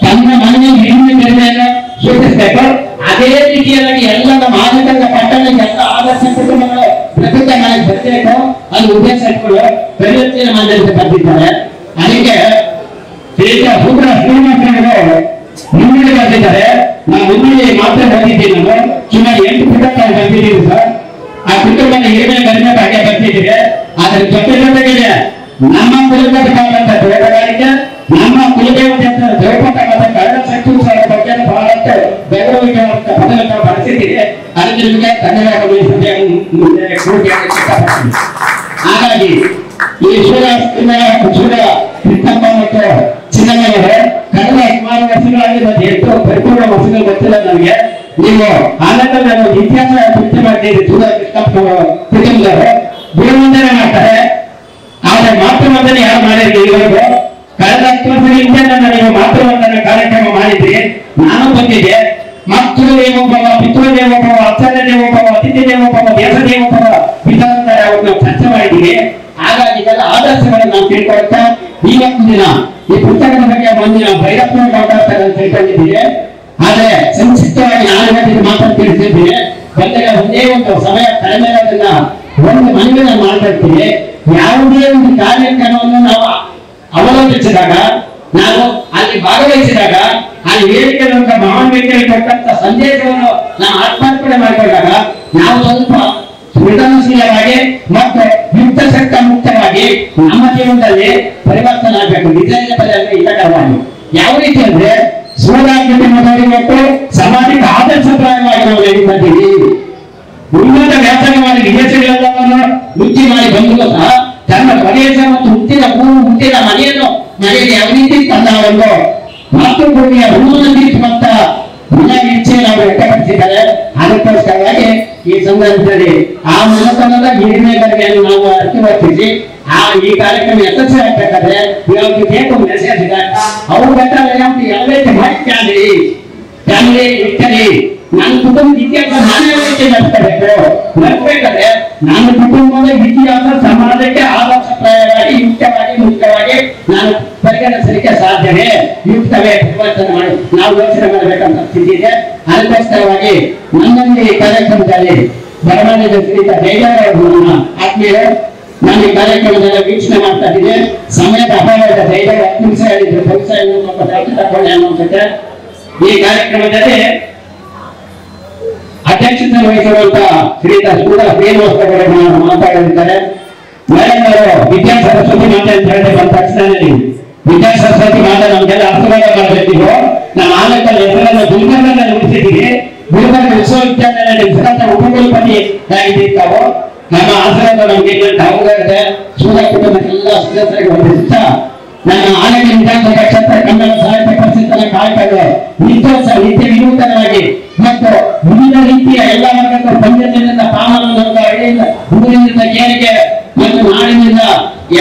ತನ್ನ ಮನೆಯ ಹಿರಿಮೆ ಬೆಲೆಯನ್ನು ಸೂಚಿಸಬೇಕು. ಅದೇ ರೀತಿಯಾಗಿ ಎಲ್ಲ ನಮ್ಮ ಆಧುನಿಕ ಪಟ್ಟಣ ಎಲ್ಲ ಆದರ್ಶ ಕುಟುಂಬಗಳು ಪ್ರಕೃತಿ ಮನೆಗೆ ಬರಬೇಕು ಅದು ಉದ್ದೇಶ ಇಟ್ಕೊಂಡು ಪರಿವರ್ತನೆ ಮಾಡಲಿಕ್ಕೆ ಬಂದಿದ್ದಾರೆ. ಅದಕ್ಕೆ ಸೂತ್ರ ಶ್ರೀನಿವಾಸರು ಮುಂದೆ ಬಂದಿದ್ದಾರೆ. ನಾವು ಮುಂದೆ ಮಾತ್ರ ಬಂದಿದ್ದೀವಿ, ನಾವು ಸುಮಾರು 8 ಪುಸ್ತಕ ಬಂದಿದ್ದೀವಿ ಸರ್. ಆ ಕುಟುಂಬದ ಹಿರಿಮೆ ಗರಿಮೆ ಬಗ್ಗೆ ಬರ್ತಿದ್ದೀವಿ. ಅದರ ಜೊತೆಗೆ ನಮ್ಮ ಕುಲದೇವತೆಗಳಂತ ತೋಟಗಾರಿಕೆ, ನಮ್ಮ ಕುಲದೇವತೆ ದೇವಪಟ್ಟ ಮತ್ತು ಕಳೆದ ಶಕ್ತಿಗಳ ಬಗ್ಗೆ ಬಹಳಷ್ಟು ಗೌರವಿಸುವಂತ ಪದವನ್ನು ಬಳಸಿದ್ದೀರಿ. ಅದಕ್ಕೆ ನಿಮಗೆ ಧನ್ಯವಾದಗಳು ಈ ಸಭೆಯ ಮುಂದೆ ಕೋಟಿಯಾಗಿ ಇಷ್ಟಪಡ್ತೀನಿ. ಹಾಗಾಗಿ ಈ ಸೂರ್ಯ ಕೃಷ್ಣಪ್ಪ ಮತ್ತು ಚಿನ್ನಮ್ಮನವರು ಕಳೆದ ಸುಮಾರು ವರ್ಷಗಳಾಗಿರೋದು ಎಷ್ಟು ಪರಿಪೂರ್ಣ ವರ್ಷಗಳು ಗೊತ್ತಿಲ್ಲ ನಮಗೆ. ನೀವು ಆನಂದ ಇತಿಹಾಸ ಚರ್ಚೆ ಮಾಡಿದ್ದೀರಿ. ಸೂರ್ಯ ಕೃಷ್ಣಪ್ಪ ಕುಟುಂಬದವರು ಗುರುವಂದನೆ ಮಾಡ್ತಾರೆ, ಆದ್ರೆ ಮಾತೃವಂದನೆ ಯಾರು ಮಾಡಿದ್ರಿ? ಇವರೆಗೂ ಕಳೆದ 10 ವರ್ಷಗಳಿಂದ ನೀವು ಮಾತೃವಂದನೆ ಕಾರ್ಯಕ್ರಮ ಮಾಡಿದ್ರಿ. ನಾನು ಬಂದಿದ್ದೆ. ಮಾತೃದೇವೋಭವ, ಪಿತೃದೇವೋಭವ, ಆಚಾರ್ಯ ದೇವೋಭವ, ಅತಿಥಿ ದೇವೋಭವ, ದೇಶ ದೇವೋಭವ ವಿಧಾನದ ನಾವು ಚರ್ಚೆ ಮಾಡಿದ್ದೀವಿ. ಹಾಗಾಗಿ ಇದೆಲ್ಲ ಆದರ್ಶಗಳನ್ನು ನಾವು ತಿಳ್ಕೊಳ್ತಾ ಇವತ್ತು ದಿನ ಈ ಪುಸ್ತಕದ ಬಗ್ಗೆ ಮುಂದಿನ ಭೈರಪ್ಪ ಮಾತಾಡ್ತಾರೆ ಅಂತ ತಿಳ್ಕೊಂಡಿದ್ದೀವಿ. ಆದ್ರೆ ಸಂಕ್ಷಿಪ್ತವಾಗಿ ನಾನು ಇವತ್ತಿಗೆ ಮಾತ್ರ ತಿಳಿಸಿದ್ದೀನಿ. ಬಂದಾಗ ಒಂದೇ ಒಂದು ಸಮಯ ಕಡಿಮೆ ಇರೋದ್ರಿಂದ ಒಂದು ಮನವಿನ ಮಾಡ್ತಿರ್ತೀವಿ. ಯಾವುದೇ ಒಂದು ಕಾರ್ಯಕ್ರಮವನ್ನು ನಾವು ಅವಲಂಬಿಸಿದಾಗ, ನಾವು ಅಲ್ಲಿ ಭಾಗವಹಿಸಿದಾಗ, ಅಲ್ಲಿ ವೇದಿಕೆಯ ಮಹಾನ್ ವ್ಯಕ್ತಿಗಳು ಕೊಟ್ಟಂತ ಸಂದೇಶವನ್ನು ನಾವು ಆತ್ಮಾರ್ಪಣೆ ಮಾಡಿಕೊಂಡಾಗ ನಾವು ಸ್ವಲ್ಪ ಸೃಜನಶೀಲವಾಗಿ ಮತ್ತು ಯುಕ್ತಶಕ್ತ ಮುಕ್ತವಾಗಿ ನಮ್ಮ ಜೀವನದಲ್ಲಿ ಪರಿವರ್ತನೆ ಆಗಬೇಕು. ನಿಜ ಪದವಾಗಿ ಇತಕರವಾಗಿ ಯಾವ ರೀತಿ ಅಂದ್ರೆ ಸೂರ್ಯಾಗ್ರತೆ ಮತ್ತು ಸಮಾಜಕ್ಕೆ ಆದರ್ಶಪ್ರಾಯವಾಗಿ ನಾವು ನಡೀತಿದ್ದೀವಿ. ಉನ್ನತ ವ್ಯಾಸಂಗ ಮಾಡಿ ವಿದೇಶಗಳೆಲ್ಲವನ್ನು ಮುಚ್ಚಿ ಮಾಡಿ ಬಂದರೂ ಸಹ ತನ್ನ ಪ್ರದೇಶ ಮತ್ತು ಹುಟ್ಟಿದ ಹುಟ್ಟಿದ ಮನೆಯಲ್ಲಿ ಯಾವ ರೀತಿ ತನ್ನ ಒಂದು ಮಾತೃಭೂಮಿಯ ಋಣವನ್ನು ತೀರಿಸುವಂತ ಮನ ಇಚ್ಛೆ ನಾವು ವ್ಯಕ್ತಪಡಿಸಿದ್ದಾರೆ. ಅದಕ್ಕೋಸ್ಕರವಾಗಿ ಈ ಸಂದರ್ಭದಲ್ಲಿ ಆ ಮನತನದ ಹಿರಿಮೆಗಳನ್ನು ನಾವು ಅರ್ಥವರ್ತಿಸಿ ಈ ಕಾರ್ಯಕ್ರಮ ಯಶಸ್ವಿಯಾಗಬೇಕಾದ್ರೆ ಇವತ್ತು ಬೇಕು ಮೆಸೇಜ್ ಇದೆ. ಅವ್ರು ಬೇಕಾದ್ರೆ ಎಲ್ಲವೇ ಮಾಡಿ ಫ್ಯಾಮಿಲಿ ಇಟ್ಟರಿ ನನ್ನ ಕುಟುಂಬದ ಇತಿಹಾಸ ನಾನೇ ನಡೆಸಬೇಕು. ನನ್ನ ಕುಟುಂಬದ ಇತಿಹಾಸ ಸಮಾಜಕ್ಕೆ ಆದರ್ಶಪ್ರಾಯವಾಗಿ ಮುಖ್ಯವಾಗಿ ನಾನು ಪರಿಗಣಿಸಲಿಕ್ಕೆ ಸಾಧ್ಯವೇ, ಯುಕ್ತವೇ ಪರಿವರ್ತನೆ ಮಾಡಿ ನಾವು ಯೋಚನೆ ಮಾಡಬೇಕಂತ ಸ್ಥಿತಿ ಇದೆ. ಅದಕ್ಕೋಸ್ಕರವಾಗಿ ನನ್ನಲ್ಲಿ ಕಾರ್ಯಕ್ರಮದಲ್ಲಿ ಬರಮಾನ್ಯದ ಶ್ರೀತ ಜಯದೇವರ ಆತ್ಮೀಯರು ನಾನು ಈ ಕಾರ್ಯಕ್ರಮದಲ್ಲಿ ವೀಕ್ಷಣೆ ಮಾಡ್ತಾ ಇದ್ದೀನಿ. ಸಮಯದ ಅಭಾವದ ಜಯದೇವ 10 ನಿಮಿಷ ಹೇಳಿದ್ರು, ಬಹುಶಃ ಇನ್ನೂ ಸ್ವಲ್ಪ ತಗೊಳ್ಳಿ ಅನ್ನೋದಕ್ಕೆ ಈ ಕಾರ್ಯಕ್ರಮದಲ್ಲಿ ಅಧ್ಯಕ್ಷತೆ ವಹಿಸಿರುವಂತ ಶ್ರೀತ ಶ್ರೀನಿವಾಸಗೌಡರು ಮಾತಾಡಲಿದ್ದಾರೆ. ಮಳೆಯವರು ವಿದ್ಯಾ ಸರಸ್ವತಿ ಮಾತೆ ಅಂತ ಹೇಳಿ ಬಂದ ತಕ್ಷಣದಲ್ಲಿ ವಿದ್ಯಾ ಸರಸ್ವತಿ ಮಾತೆ ನಮ್ಗೆಲ್ಲ ಆಶೀರ್ವಾದ ಮಾಡಬೇಕಿದ್ರು. ನಮ್ಮ ಆಲಕ್ಕಲ್ಲಿ ಹೆಸರನ್ನು ಗುಲ್ಬರ್ಗದಲ್ಲಿ ಉಳಿಸಿದ್ದೀವಿ. ಗುಲ್ಬರ್ಗ ವಿಶ್ವವಿದ್ಯಾಲಯದಲ್ಲಿ ಉಪಕುಲಪತಿ ಆಗಿದ್ದೀವಿ. ತಾವು ನಮ್ಮ ಆಶೀರ್ವಾದ ನಮ್ಗೆ ಅವಘಡೆ ಸೂರ್ಯ ಕುಟುಂಬಕ್ಕೆಲ್ಲ ಸದಸ್ಯರಿಗೆ ಹೊಂದಿಸ ನಮ್ಮ ಆಲಕ್ಕಿ ವಿಧಾನಸಭಾ ಕ್ಷೇತ್ರ ಕನ್ನಡ ಸಾಹಿತ್ಯ ಪರಿಷತ್ತಿನ ಕಾಯಕಗಳು ನಿತ್ಯ ವಿನೂತನವಾಗಿ ಮತ್ತು ವಿವಿಧ ರೀತಿಯ ಎಲ್ಲ ವರ್ಗದ ಪಂಚಾಯತಿನಿಂದ ಪಾಮರದಿಂದ ಹಳ್ಳಿಯಿಂದ ಊರಿನಿಂದ ಕೇರಿಗೆ ಮತ್ತು ನಾಡಿನಿಂದ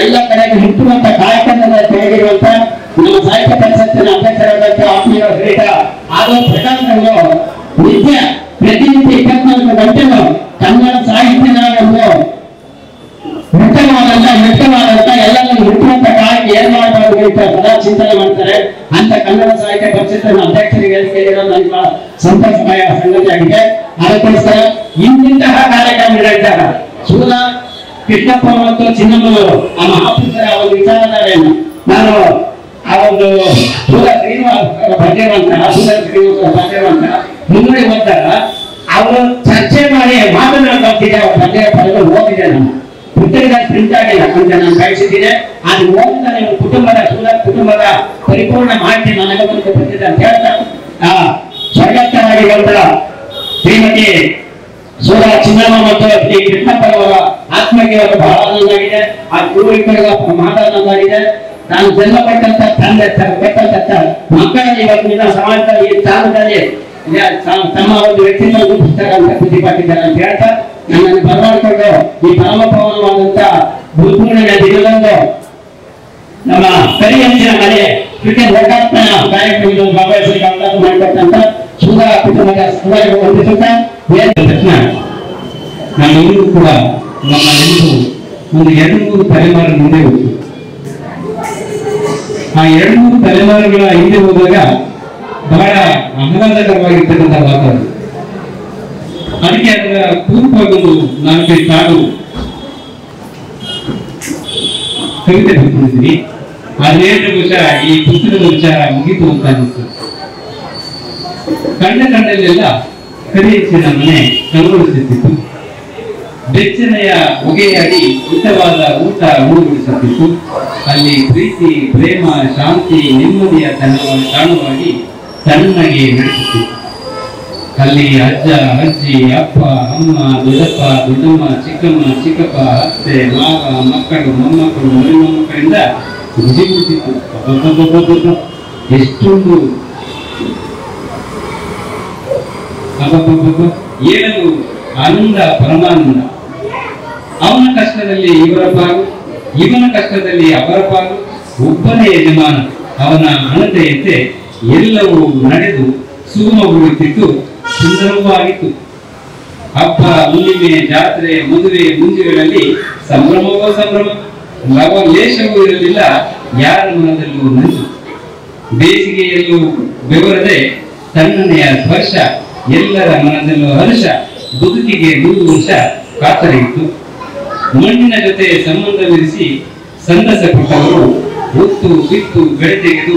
ಎಲ್ಲ ಕಡೆಗೆ ಹುಟ್ಟುವಂತ ಕಾಯಕದಿಂದ ತೆಗೆದಿರುವಂತ ನಮ್ಮ ಸಾಹಿತ್ಯ ಪರಿಷತ್ತಿನ ಅಧ್ಯಕ್ಷರಾದಂತ ಆತ್ಮೀಯ ಶ್ರೀಟ ಆದೋ ಪ್ರಕಾಶಗಳು ನಿತ್ಯ ಪ್ರತಿನಿತ್ಯ 24 ಗಂಟೆಗಳು ಕನ್ನಡ ಸಾಹಿತ್ಯದ ಒಂದು ವ್ಯಕ್ತವಾದಂತ ಎಲ್ಲರೂ ಹುಟ್ಟುವಂತ ಕಾಯಕ ಏನ್ ಮಾಡಬಾರ್ದು ಸದಾ ಚಿಂತನೆ ಮಾಡ್ತಾರೆ. ಅಂತ ಕನ್ನಡ ಸಾಹಿತ್ಯ ಪರಿಷತ್ತಿನ ಅಧ್ಯಕ್ಷರಿಗೆ ನನಗೆ ಬಹಳ ಸಂತೋಷಮಯ ಸಂಗತಿಯಾಗಿದೆ. ಅದಕ್ಕೋಸ್ಕರ ಇಂತಹ ಕಾರ್ಯಕ್ರಮ ನಡೆದಾಗ ಸೂಲ ಕೃಷ್ಣಪ್ಪ ಮತ್ತು ಚಿನ್ನಮ್ಮನವರು ಆ ಮಹಾಪುರುಷರ ಒಂದು ವಿಚಾರಧಾರೆಯನ್ನು ನಾನು ಆ ಒಂದು ಸೂಲ ಶ್ರೀನಿವಾಸ ಬಗೆವಂತ ಮುನ್ನಡೆ ಹೋದಾಗ ಅವರು ಚರ್ಚೆ ಮಾಡಿ ಮಾತನಾಡ್ತಿದ್ದೆ. ಅವ್ರ ಬಗ್ಗೆ ಪದಗಳು ಓದಿದೆ. ನಾನು ಪುಸ್ತಕದ ಪ್ರಿಂಟ್ ಆಗಿಲ್ಲ ಅಂತ ನಾನು ಬಯಸಿದ್ದೀನಿ. ಅದು ಓದಿದ ನಿಮ್ಮ ಕುಟುಂಬದ ಪರಿಪೂರ್ಣ ಮಾಹಿತಿ ನನಗೆ ಬಂದಿದೆ ಅಂತ ಹೇಳ್ತಾ ಸ್ವರ್ಗಸ್ಥರಾಗಿ ಬಂದ ಶ್ರೀಮತಿ ಸೂರ ಚಿನ್ನಮ್ಮ ಮತ್ತು ಶ್ರೀ ಕೃಷ್ಣಪ್ಪನವರ ಆತ್ಮಕ್ಕೆ ಬಹಳ ಆನಂದವಾಗಿದೆ. ಆ ಪೂರ್ವಿಕರಿಗೆ ಮಹಾದಾನವಾಗಿದೆ. ನಾನು ಜನ್ಮ ಕೊಟ್ಟಂತ ತಂದೆ ಕೊಟ್ಟಂತ ಮಕ್ಕಳಲ್ಲಿ ಇವತ್ತಿನ ಸಮಾಜದಲ್ಲಿ ಈ ಸ್ಥಾನದಲ್ಲಿ ತಮ್ಮ ಒಂದು ವ್ಯಕ್ತಿತ್ವ ಪುಸ್ತಕ ಅಂತ ಕೃತಿಪಟ್ಟಿದ್ದಾರೆ ಅಂತ ಹೇಳ್ತಾ ನನ್ನನ್ನು ಬರಮಾಡಿಕೊಂಡು ಈ ಪರಮ ಪವನವಾದಂತ ಗುರುಪೂರ್ಣಿಮೆ ದಿನದಂದು ನಮ್ಮ ಕರಿಯಂಚಿನ ಮನೆ ಕ್ರಿಕೆಟ್ ಲೋಕಾರ್ಪಣಾ ಕಾರ್ಯಕ್ರಮದಲ್ಲಿ ಭಾಗವಹಿಸಲಿಕ್ಕೆ ಅವಕಾಶ ಮಾಡಿಕೊಟ್ಟಂತ ಸೂರ್ಯ ಕುಟುಂಬದ ಸದಸ್ಯರಿಗೆ ವಂದಿಸುತ್ತಾ ತಕ್ಷಣ ನಾವೆಲ್ಲರೂ ಕೂಡ ನಮ್ಮ ನೆನಪು ಒಂದು 2-3 ತಲೆಮಾರು ಮುಂದೆ ಹೋಗ್ತು. ಆ 2-3 ತಲೆಮಾರುಗಳ ಹಿಂದೆ ಹೋದಾಗ ಬಹಳ ಆಹ್ಲಾದಕರವಾಗಿರ್ತಕ್ಕಂಥ ವಾತಾವರಣ. ಅದಕ್ಕೆ ಅದರ ಪೂರ್ವಗೊಂದು 4 ಸಾಲು ಕವಿತೆ ಬರ್ಕೊಂಡಿದ್ದೀನಿ. ಅದೇನು ಬಹುಶಃ ಈ ಪುಸ್ತಕದ ವಿಚಾರ ಮುಗಿತು ಅಂತ ಅನಿಸ್ತು. ಕಣ್ಣಲ್ಲೆಲ್ಲ ಕರಿಯಂಚಿನ ಮನೆ ಕಂಗೊಳಿಸುತ್ತಿತ್ತು. ಬೆಚ್ಚನೆಯ ಹೊಗೆಯಾಗಿ ಹಿತವಾದ ಊಟ ಉಣಗುಡಿಸುತ್ತಿತ್ತು. ಅಲ್ಲಿ ಪ್ರೀತಿ, ಪ್ರೇಮ, ಶಾಂತಿ, ನೆಮ್ಮದಿಯ ತಾಣವಾಗಿ ತಣ್ಣಗೆ ನಡೆಸುತ್ತಿತ್ತು. ಅಲ್ಲಿ ಅಜ್ಜ, ಅಜ್ಜಿ, ಅಪ್ಪ, ಅಮ್ಮ, ದೊಡ್ಡಪ್ಪ, ದೊಡ್ಡಮ್ಮ, ಚಿಕ್ಕಮ್ಮ, ಚಿಕ್ಕಪ್ಪ, ಅತ್ತೆ, ಮಾವ, ಮಕ್ಕಳು, ಮೊಮ್ಮಕ್ಕಳು, ಮೊಮ್ಮಕ್ಕಳಿಂದ ಗುಜಿಗುತ್ತಿತ್ತು. ಎಷ್ಟೊಂದು ಏಳಲು ಆನಂದ, ಪರಮಾನಂದ. ಅವನ ಕಷ್ಟದಲ್ಲಿ ಇವರ ಪಾಲು, ಇವನ ಕಷ್ಟದಲ್ಲಿ ಅವರ ಪಾಲು. ಒಬ್ಬನೇ ಯಜಮಾನ, ಅವನ ಅಣತೆಯಂತೆ ಎಲ್ಲವೂ ನಡೆದು ಸುಗಮಗೊಳ್ಳುತ್ತಿತ್ತು, ಸುಂದರವಾಗಿತ್ತು. ಹಬ್ಬ, ಹುಣ್ಣಿಮೆ, ಜಾತ್ರೆ, ಮದುವೆ, ಮುಂಜಿಗಳಲ್ಲಿ ಸಂಭ್ರಮವೋ ಸಂಭ್ರಮ. ಲವಲೇಶವೂ ಇರಲಿಲ್ಲ ಯಾರ ಮನದಲ್ಲೂ ನಂಜು. ಬೇಸಿಗೆಯಲ್ಲೂ ಬೆವರದೆ ತಣ್ಣನೆಯ ಸ್ಪರ್ಶ, ಎಲ್ಲರ ಮನದಲ್ಲೂ ಹರ್ಷ. ಬದುಕಿಗೆ 100 ವರ್ಷ ಕಾತರಿಯಿತು. ಮಣ್ಣಿನ ಜೊತೆ ಸಂಬಂಧವಿರಿಸಿ ಸಂದಸ ಕೊಟ್ಟವರು ಒತ್ತು ಬಿತ್ತು ಬೆಳೆ ತೆಗೆದು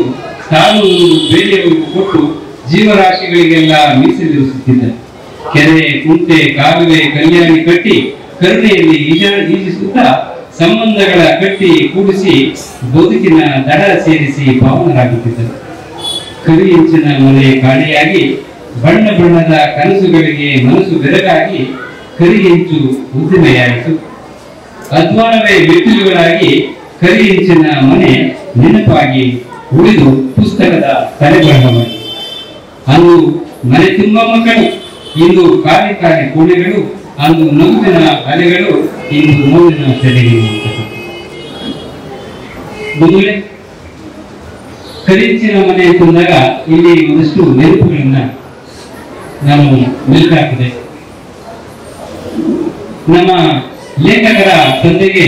ತಾನು ಬೇರೆಯವರಿಗೂ ಕೊಟ್ಟು ಜೀವರಾಶಿಗಳಿಗೆಲ್ಲ ಮೀಸಲಿರಿಸುತ್ತಿದ್ದ. ಕೆರೆ, ಕುಂಟೆ, ಕಾಲುವೆ, ಕಲ್ಯಾಣಿ ಕಟ್ಟಿ ಕರುಣೆಯಲ್ಲಿ ಈಜಿಸುತ್ತಾ ಸಂಬಂಧಗಳ ಕಟ್ಟಿ ಕೂಡಿಸಿ ಬದುಕಿನ ದಡ ಸೇರಿಸಿ ಪಾವನರಾಗುತ್ತಿದ್ದರು. ಕರಿ ಹೆಂಚಿನ ಮನೆ ಖಾಲಿಯಾಗಿ ಬಣ್ಣ ಬಣ್ಣದ ಕನಸುಗಳಿಗೆ ಮನಸ್ಸು ಬೆರಗಾಗಿ ಕರಿ ಹೆಂಚು ಉದ್ದಿಮೆಯಾಯಿತು. ಅಧ್ವಾನವೇ ಮೆಟ್ಟಿಲುಗಳಾಗಿ ಕರಿ ಹೆಂಚಿನ ಮನೆ ನೆನಪಾಗಿ ಉಳಿದು ಪುಸ್ತಕದ ತಲೆಬರಹವಾಗಿ. ಅಂದು ಮನೆ ತುಂಬ ಮಕ್ಕಳು, ಇಂದು ಖಾಲಿ ಖಾಲಿ ಕೋಣೆಗಳು, ಅಂದು ನಗುವಿನ ಅಲೆಗಳು, ಇಂದು ನೋವಿನ ಸೆಲೆಗಳು. ಮೊದಲೇ ಕರಿಂಚಿನ ಮನೆ ಅಂತಂದಾಗ ಇಲ್ಲಿ ಒಂದಷ್ಟು ನೆನಪುಗಳನ್ನ ನಾನು ಮೆಲುಕಾಕಿದೆ. ನಮ್ಮ ಲೇಖಕರ ತಂದೆಗೆ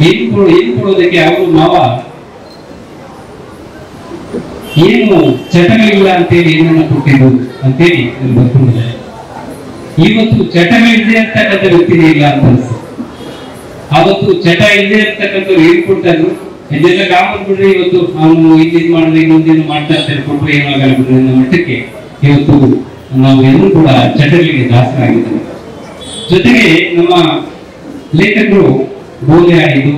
ಏನು ಕೊಡೋದಕ್ಕೆ ಅವರು ಮಾವ ಏನು ಚಟಗಳಿಲ್ಲ ಅಂತೇಳಿ ಏನನ್ನ ಕೊಟ್ಟಿದ್ದು ಅಂತೇಳಿ ಅಲ್ಲಿ ಬರ್ಕೊಂಡಿದ್ದಾರೆ. ಇವತ್ತು ಚಟಗಳಿಲ್ಲದೆ ಇರ್ತಕ್ಕಂಥ ವ್ಯಕ್ತಿನೇ ಇಲ್ಲ ಅಂತ ಅನ್ಸುತ್ತೆ. ಅವತ್ತು ಚಟ ಇಲ್ಲದೆ ಇರ್ತಕ್ಕಂಥವ್ರು ಏನ್ ಕೊಡ್ತಾ ಇದ್ರು, ಇದೆಲ್ಲ ಕಾಮನ್ ಬಿಡ್ರಿ, ಇವತ್ತು ಅವನು ಇಲ್ಲಿ ಮಾಡಿದ್ರೆ ಇನ್ನೊಂದೇನು ಮಾಡ್ತಾ ಇರ್ತಾರೆ, ಕೊಟ್ಟರೆ ಏನಾಗಲ್ಲ ಬಿಡ್ರಿ ಅನ್ನೋ ಮಟ್ಟಕ್ಕೆ ಇವತ್ತು ನಾವು ಎಲ್ಲರೂ ಕೂಡ ಚಟಗಳಿಗೆ ದಾಸರಾಗಿದ್ದೇವೆ. ಜೊತೆಗೆ ನಮ್ಮ ಲೇಖಕರು ಗೋಲೆ ಆಡಿದ್ದು,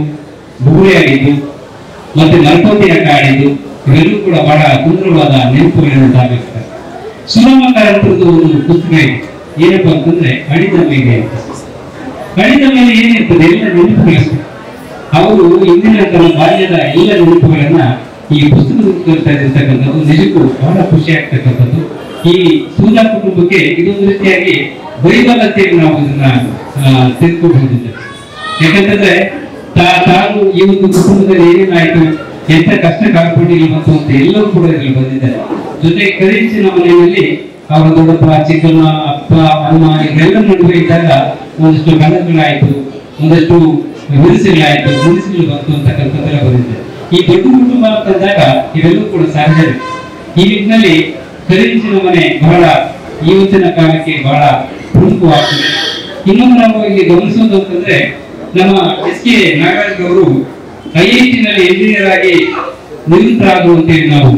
ಬುಗುಳಿ ಆಡಿದ್ದು, ಮತ್ತೆ ಮರಕೋತಿ ಆಟ ಆಡಿದ್ದು, ಇವೆಲ್ಲೂ ಕೂಡ ಬಹಳ ಸುಂದರವಾದ ನೆನಪುಗಳನ್ನು ದಾಖಲಿಸ್ತಾರೆ. ಸುಲಭಕರಂತದ್ದು ಒಂದು ಪುಸ್ತಕ ಇದೆ, ಏನಪ್ಪಾ ಅಂತಂದ್ರೆ ಅಡಿದ ಮೇಲೆ ಅಂತ. ಅಡಿದ ಮೇಲೆ ಏನಿರ್ತದೆ, ಎಲ್ಲ ನೆನಪುಗಳು. ಅವರು ಇಂದಿನ ತನ್ನ ಬಾಲ್ಯದ ಎಲ್ಲ ನೆನಪುಗಳನ್ನ ಈ ಪುಸ್ತಕದಲ್ಲಿರ್ತಕ್ಕಂಥದ್ದು ನಿಜಕ್ಕೂ ಬಹಳ ಖುಷಿ ಆಗ್ತಕ್ಕಂಥದ್ದು. ಈ ಸೂಜಾ ಕುಟುಂಬಕ್ಕೆ ಇದೊಂದು ರೀತಿಯಾಗಿ ಬೈಬಲ್ ಅಂತೇಳಿ ನಾವು ಇದನ್ನ ತೆಗೆದುಕೊಂಡು ಬಂದಿದ್ದೇವೆ. ಯಾಕಂತಂದ್ರೆ ತಾನು ಈ ಒಂದು ಕುಟುಂಬದಲ್ಲಿ ಏನೇನಾಯ್ತು, ಎಂತ ಕಷ್ಟ ಕಾಡ್ಕೊಂಡಿಲ್ಲ ಮತ್ತು ಅಂತ ಎಲ್ಲರೂ ಕೂಡ ಇದರಲ್ಲಿ ಬಂದಿದ್ದಾರೆ. ಜೊತೆಗೆ ಕರಿಂಚಿನ ಮನೆಯಲ್ಲಿ ಅವರ ದೊಡ್ಡಪ್ಪ, ಚಿಕ್ಕಮ್ಮ, ಅಪ್ಪ, ಅಮ್ಮ ಇವರೆಲ್ಲ ನಡುವೆ ಇದ್ದಾಗ ಒಂದಷ್ಟು ಕನಸುಗಳಾಯ್ತು, ಒಂದಷ್ಟು ವಿಮರ್ಶೆಗಳಾಯ್ತು, ಮುನಿಸುಗಳು ಬಂತು ಅಂತಕ್ಕಂಥದ್ದೆಲ್ಲ ಬಂದಿದೆ. ಈ ದೊಡ್ಡ ಕುಟುಂಬ ಅಂತಂದಾಗ ಇವೆಲ್ಲವೂ ಕೂಡ ಸಹಜವೇ. ಈ ನಿಟ್ಟಿನಲ್ಲಿ ಕರಿಂಚಿನ ಮನೆ ಬಹಳ ಇವತ್ತಿನ ಕಾಲಕ್ಕೆ ಬಹಳ ಪ್ರಮುಖವಾಗ್ತದೆ. ಇನ್ನೊಂದು ನಾವು ಇಲ್ಲಿ ಗಮನಿಸೋದು ಅಂತಂದ್ರೆ, ನಮ್ಮ SK ನಾಗರಾಜ್ ಅವರು IIT ನಲ್ಲಿ ಎಂಜಿನಿಯರ್ ಆಗಿ ನಿವೃತ್ತರಾದರು ಅಂತೇಳಿ ನಾವು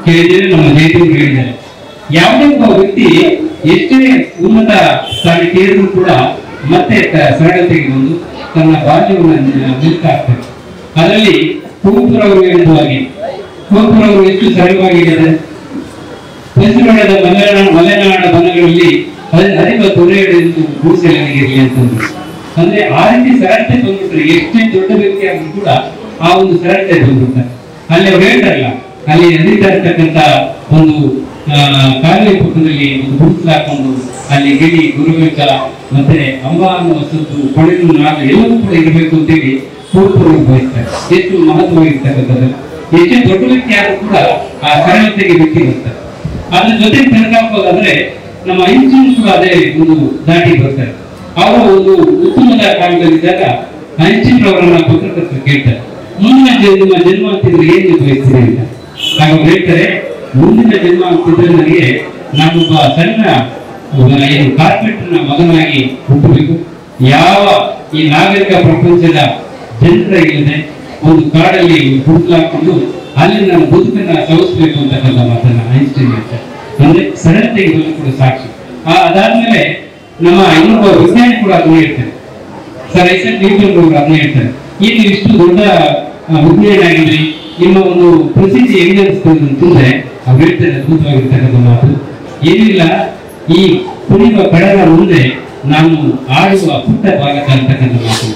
ಕೇಳಿದ್ದೇವೆ. ನಮ್ಮ ಜಯದೇವರು ಹೇಳಿದ್ದಾರೆ, ಯಾವುದೇ ಒಬ್ಬ ವ್ಯಕ್ತಿ ಎಷ್ಟೇ ಉನ್ನತ ಸ್ಥಾನಕ್ಕೆ ಏರಿದ್ರು ಕೂಡ ಮತ್ತೆ ಸರಳತೆಗೆ ಬಂದು ತನ್ನ ಬಾಲ್ಯವನ್ನು ನಿಲ್ತಾಗ್ತದೆ. ಅದರಲ್ಲಿ ಕುವೆಂಪುರವರು ಹೇಳಿದ ಹಾಗೆ, ಕುವೆಂಪುರವರು ಎಷ್ಟು ಸರಳವಾಗಿ ಹೇಳಿದ್ದಾರೆ, ಪಂಚಮಣದ ಮಲೆನಾಡ ಬನಗಳಲ್ಲಿ ಅರಿವ ತೊರೆಯಡೆಂದು ಗೂಸೆಲನಿಗಿರಲಿ ಅಂತಂದ್ರು. ಅಂದ್ರೆ ಆ ರೀತಿ ಸರಳತೆ ಬಂದ್ಬಿಟ್ರೆ ಎಷ್ಟೇ ದೊಡ್ಡ ವ್ಯಕ್ತಿ ಆದ್ರೂ ಕೂಡ ಆ ಒಂದು ಸರಳತೆ ಬಂದ್ಬಿಡ್ತಾರೆ. ಅಲ್ಲಿ ಅವ್ರು ಹೇಳ್ತಾರಲ್ಲ, ಅಲ್ಲಿ ನಡೀತಾ ಇರ್ತಕ್ಕಂಥ ಒಂದು ಕಾಲುವೆ ಪಕ್ಕದಲ್ಲಿ ಒಂದು ಗುಡಿಸಲು ಹಾಕೊಂಡು ಅಲ್ಲಿ ಗಿಳಿ, ಗುರುವಿಕ ಮತ್ತೆ ಅಂಬ ಅನ್ನುವ ಸುತ್ತು, ಕೊಳೆನು, ನಾಗ ಎಲ್ಲವೂ ಕೂಡ ಇರಬೇಕು ಅಂತೇಳಿ ಕುವೆಂಪುರವರು ಬಯಸ್ತಾರೆ. ಎಷ್ಟು ಮಹತ್ವವಾಗಿರ್ತಕ್ಕಂಥದ್ದು. ಎಷ್ಟೇ ದೊಡ್ಡ ವ್ಯಕ್ತಿ ಆದ್ರೂ ಕೂಡ ಆ ಸರಳತೆಗೆ ವ್ಯಕ್ತಿ ಬರ್ತಾರೆ. ಅದ್ರ ಜೊತೆ ತನಕಾಗೋದಾದ್ರೆ ನಮ್ಮ ಐನ್ಸ್ಟೀನ್ ಕೂಡ ಅದೇ ಒಂದು ದಾಟಿ ಬರ್ತಾರೆ. ಅವರ ಒಂದು ಉತ್ತಮದ ಕಾಲದಲ್ಲಿದ್ದಾಗ ಐನ್ಸ್ಟೀನ್ ಅವರನ್ನ ಪತ್ರಕರ್ತರು ಕೇಳ್ತಾರೆ, ಮುಂದಿನ ಜನ್ಮ ಅಂತಿದ್ರೆ ಏನ್ ಬಯಸ್ತೀರಿ ಅಂತ. ಆಗ ಅವ್ರು ಹೇಳ್ತಾರೆ, ಮುಂದಿನ ಜನ್ಮ ಅಂತಿದ್ರೆ ನನಗೆ ನಾನೊಬ್ಬ ಸಣ್ಣ ಏನು ಕಾರ್ಪೆಂಟರ್ನ ಮಗನಾಗಿ ಹುಟ್ಟಬೇಕು, ಯಾವ ಈ ನಾಗರಿಕ ಪ್ರಪಂಚದ ಜನರ ಇಲ್ಲದೆ ಒಂದು ಕಾಡಲ್ಲಿ ಹುಡುಕಾಕೊಂಡು ಅಲ್ಲಿ ನಾನು ಬದುಕನ್ನ ಸವಿಸಬೇಕು ಅಂತಕ್ಕಂಥ ಮಾತನ್ನ ಐನ್ಸ್ಟೀನ್ ಹೇಳ್ತಾರೆ. ಅಂದ್ರೆ ಸರಳತೆಗೆ ಬಂದು ಕೂಡ ಸಾಕ್ಷಿ. ಅದಾದ್ಮೇಲೆ ನಮ್ಮ ಇನ್ನೊಬ್ಬ ವಿಜ್ಞಾನಿ ಕೂಡ ಅದನ್ನ ಹೇಳ್ತಾರೆ, ಸರ್ ಐಸಕ್ ನ್ಯೂಟನ್ ಅವರು ಅದನ್ನ ಹೇಳ್ತಾರೆ, ಈಗ ಇಷ್ಟು ದೊಡ್ಡ ವಿಜ್ಞಾನಿ ಆಗಿದ್ರಿ, ನಿಮ್ಮ ಒಂದು ಪ್ರಸಿದ್ಧಿ ಹೆಂಗೆ ಅನಿಸ್ತದೆ ಅಂತಂದ್ರೆ ಅವ್ರು ಹೇಳ್ತಾರೆ ಅದ್ಭುತವಾಗಿರ್ತಕ್ಕಂಥ ಮಾತು, ಏನಿಲ್ಲ ಈ ಕುಣಿಯುವ ಕಡಲ ಮುಂದೆ ನಾನು ಆಡುವ ಪುಟ್ಟ ಬಾಲಕ ಅಂತಕ್ಕಂಥ ಮಾತು.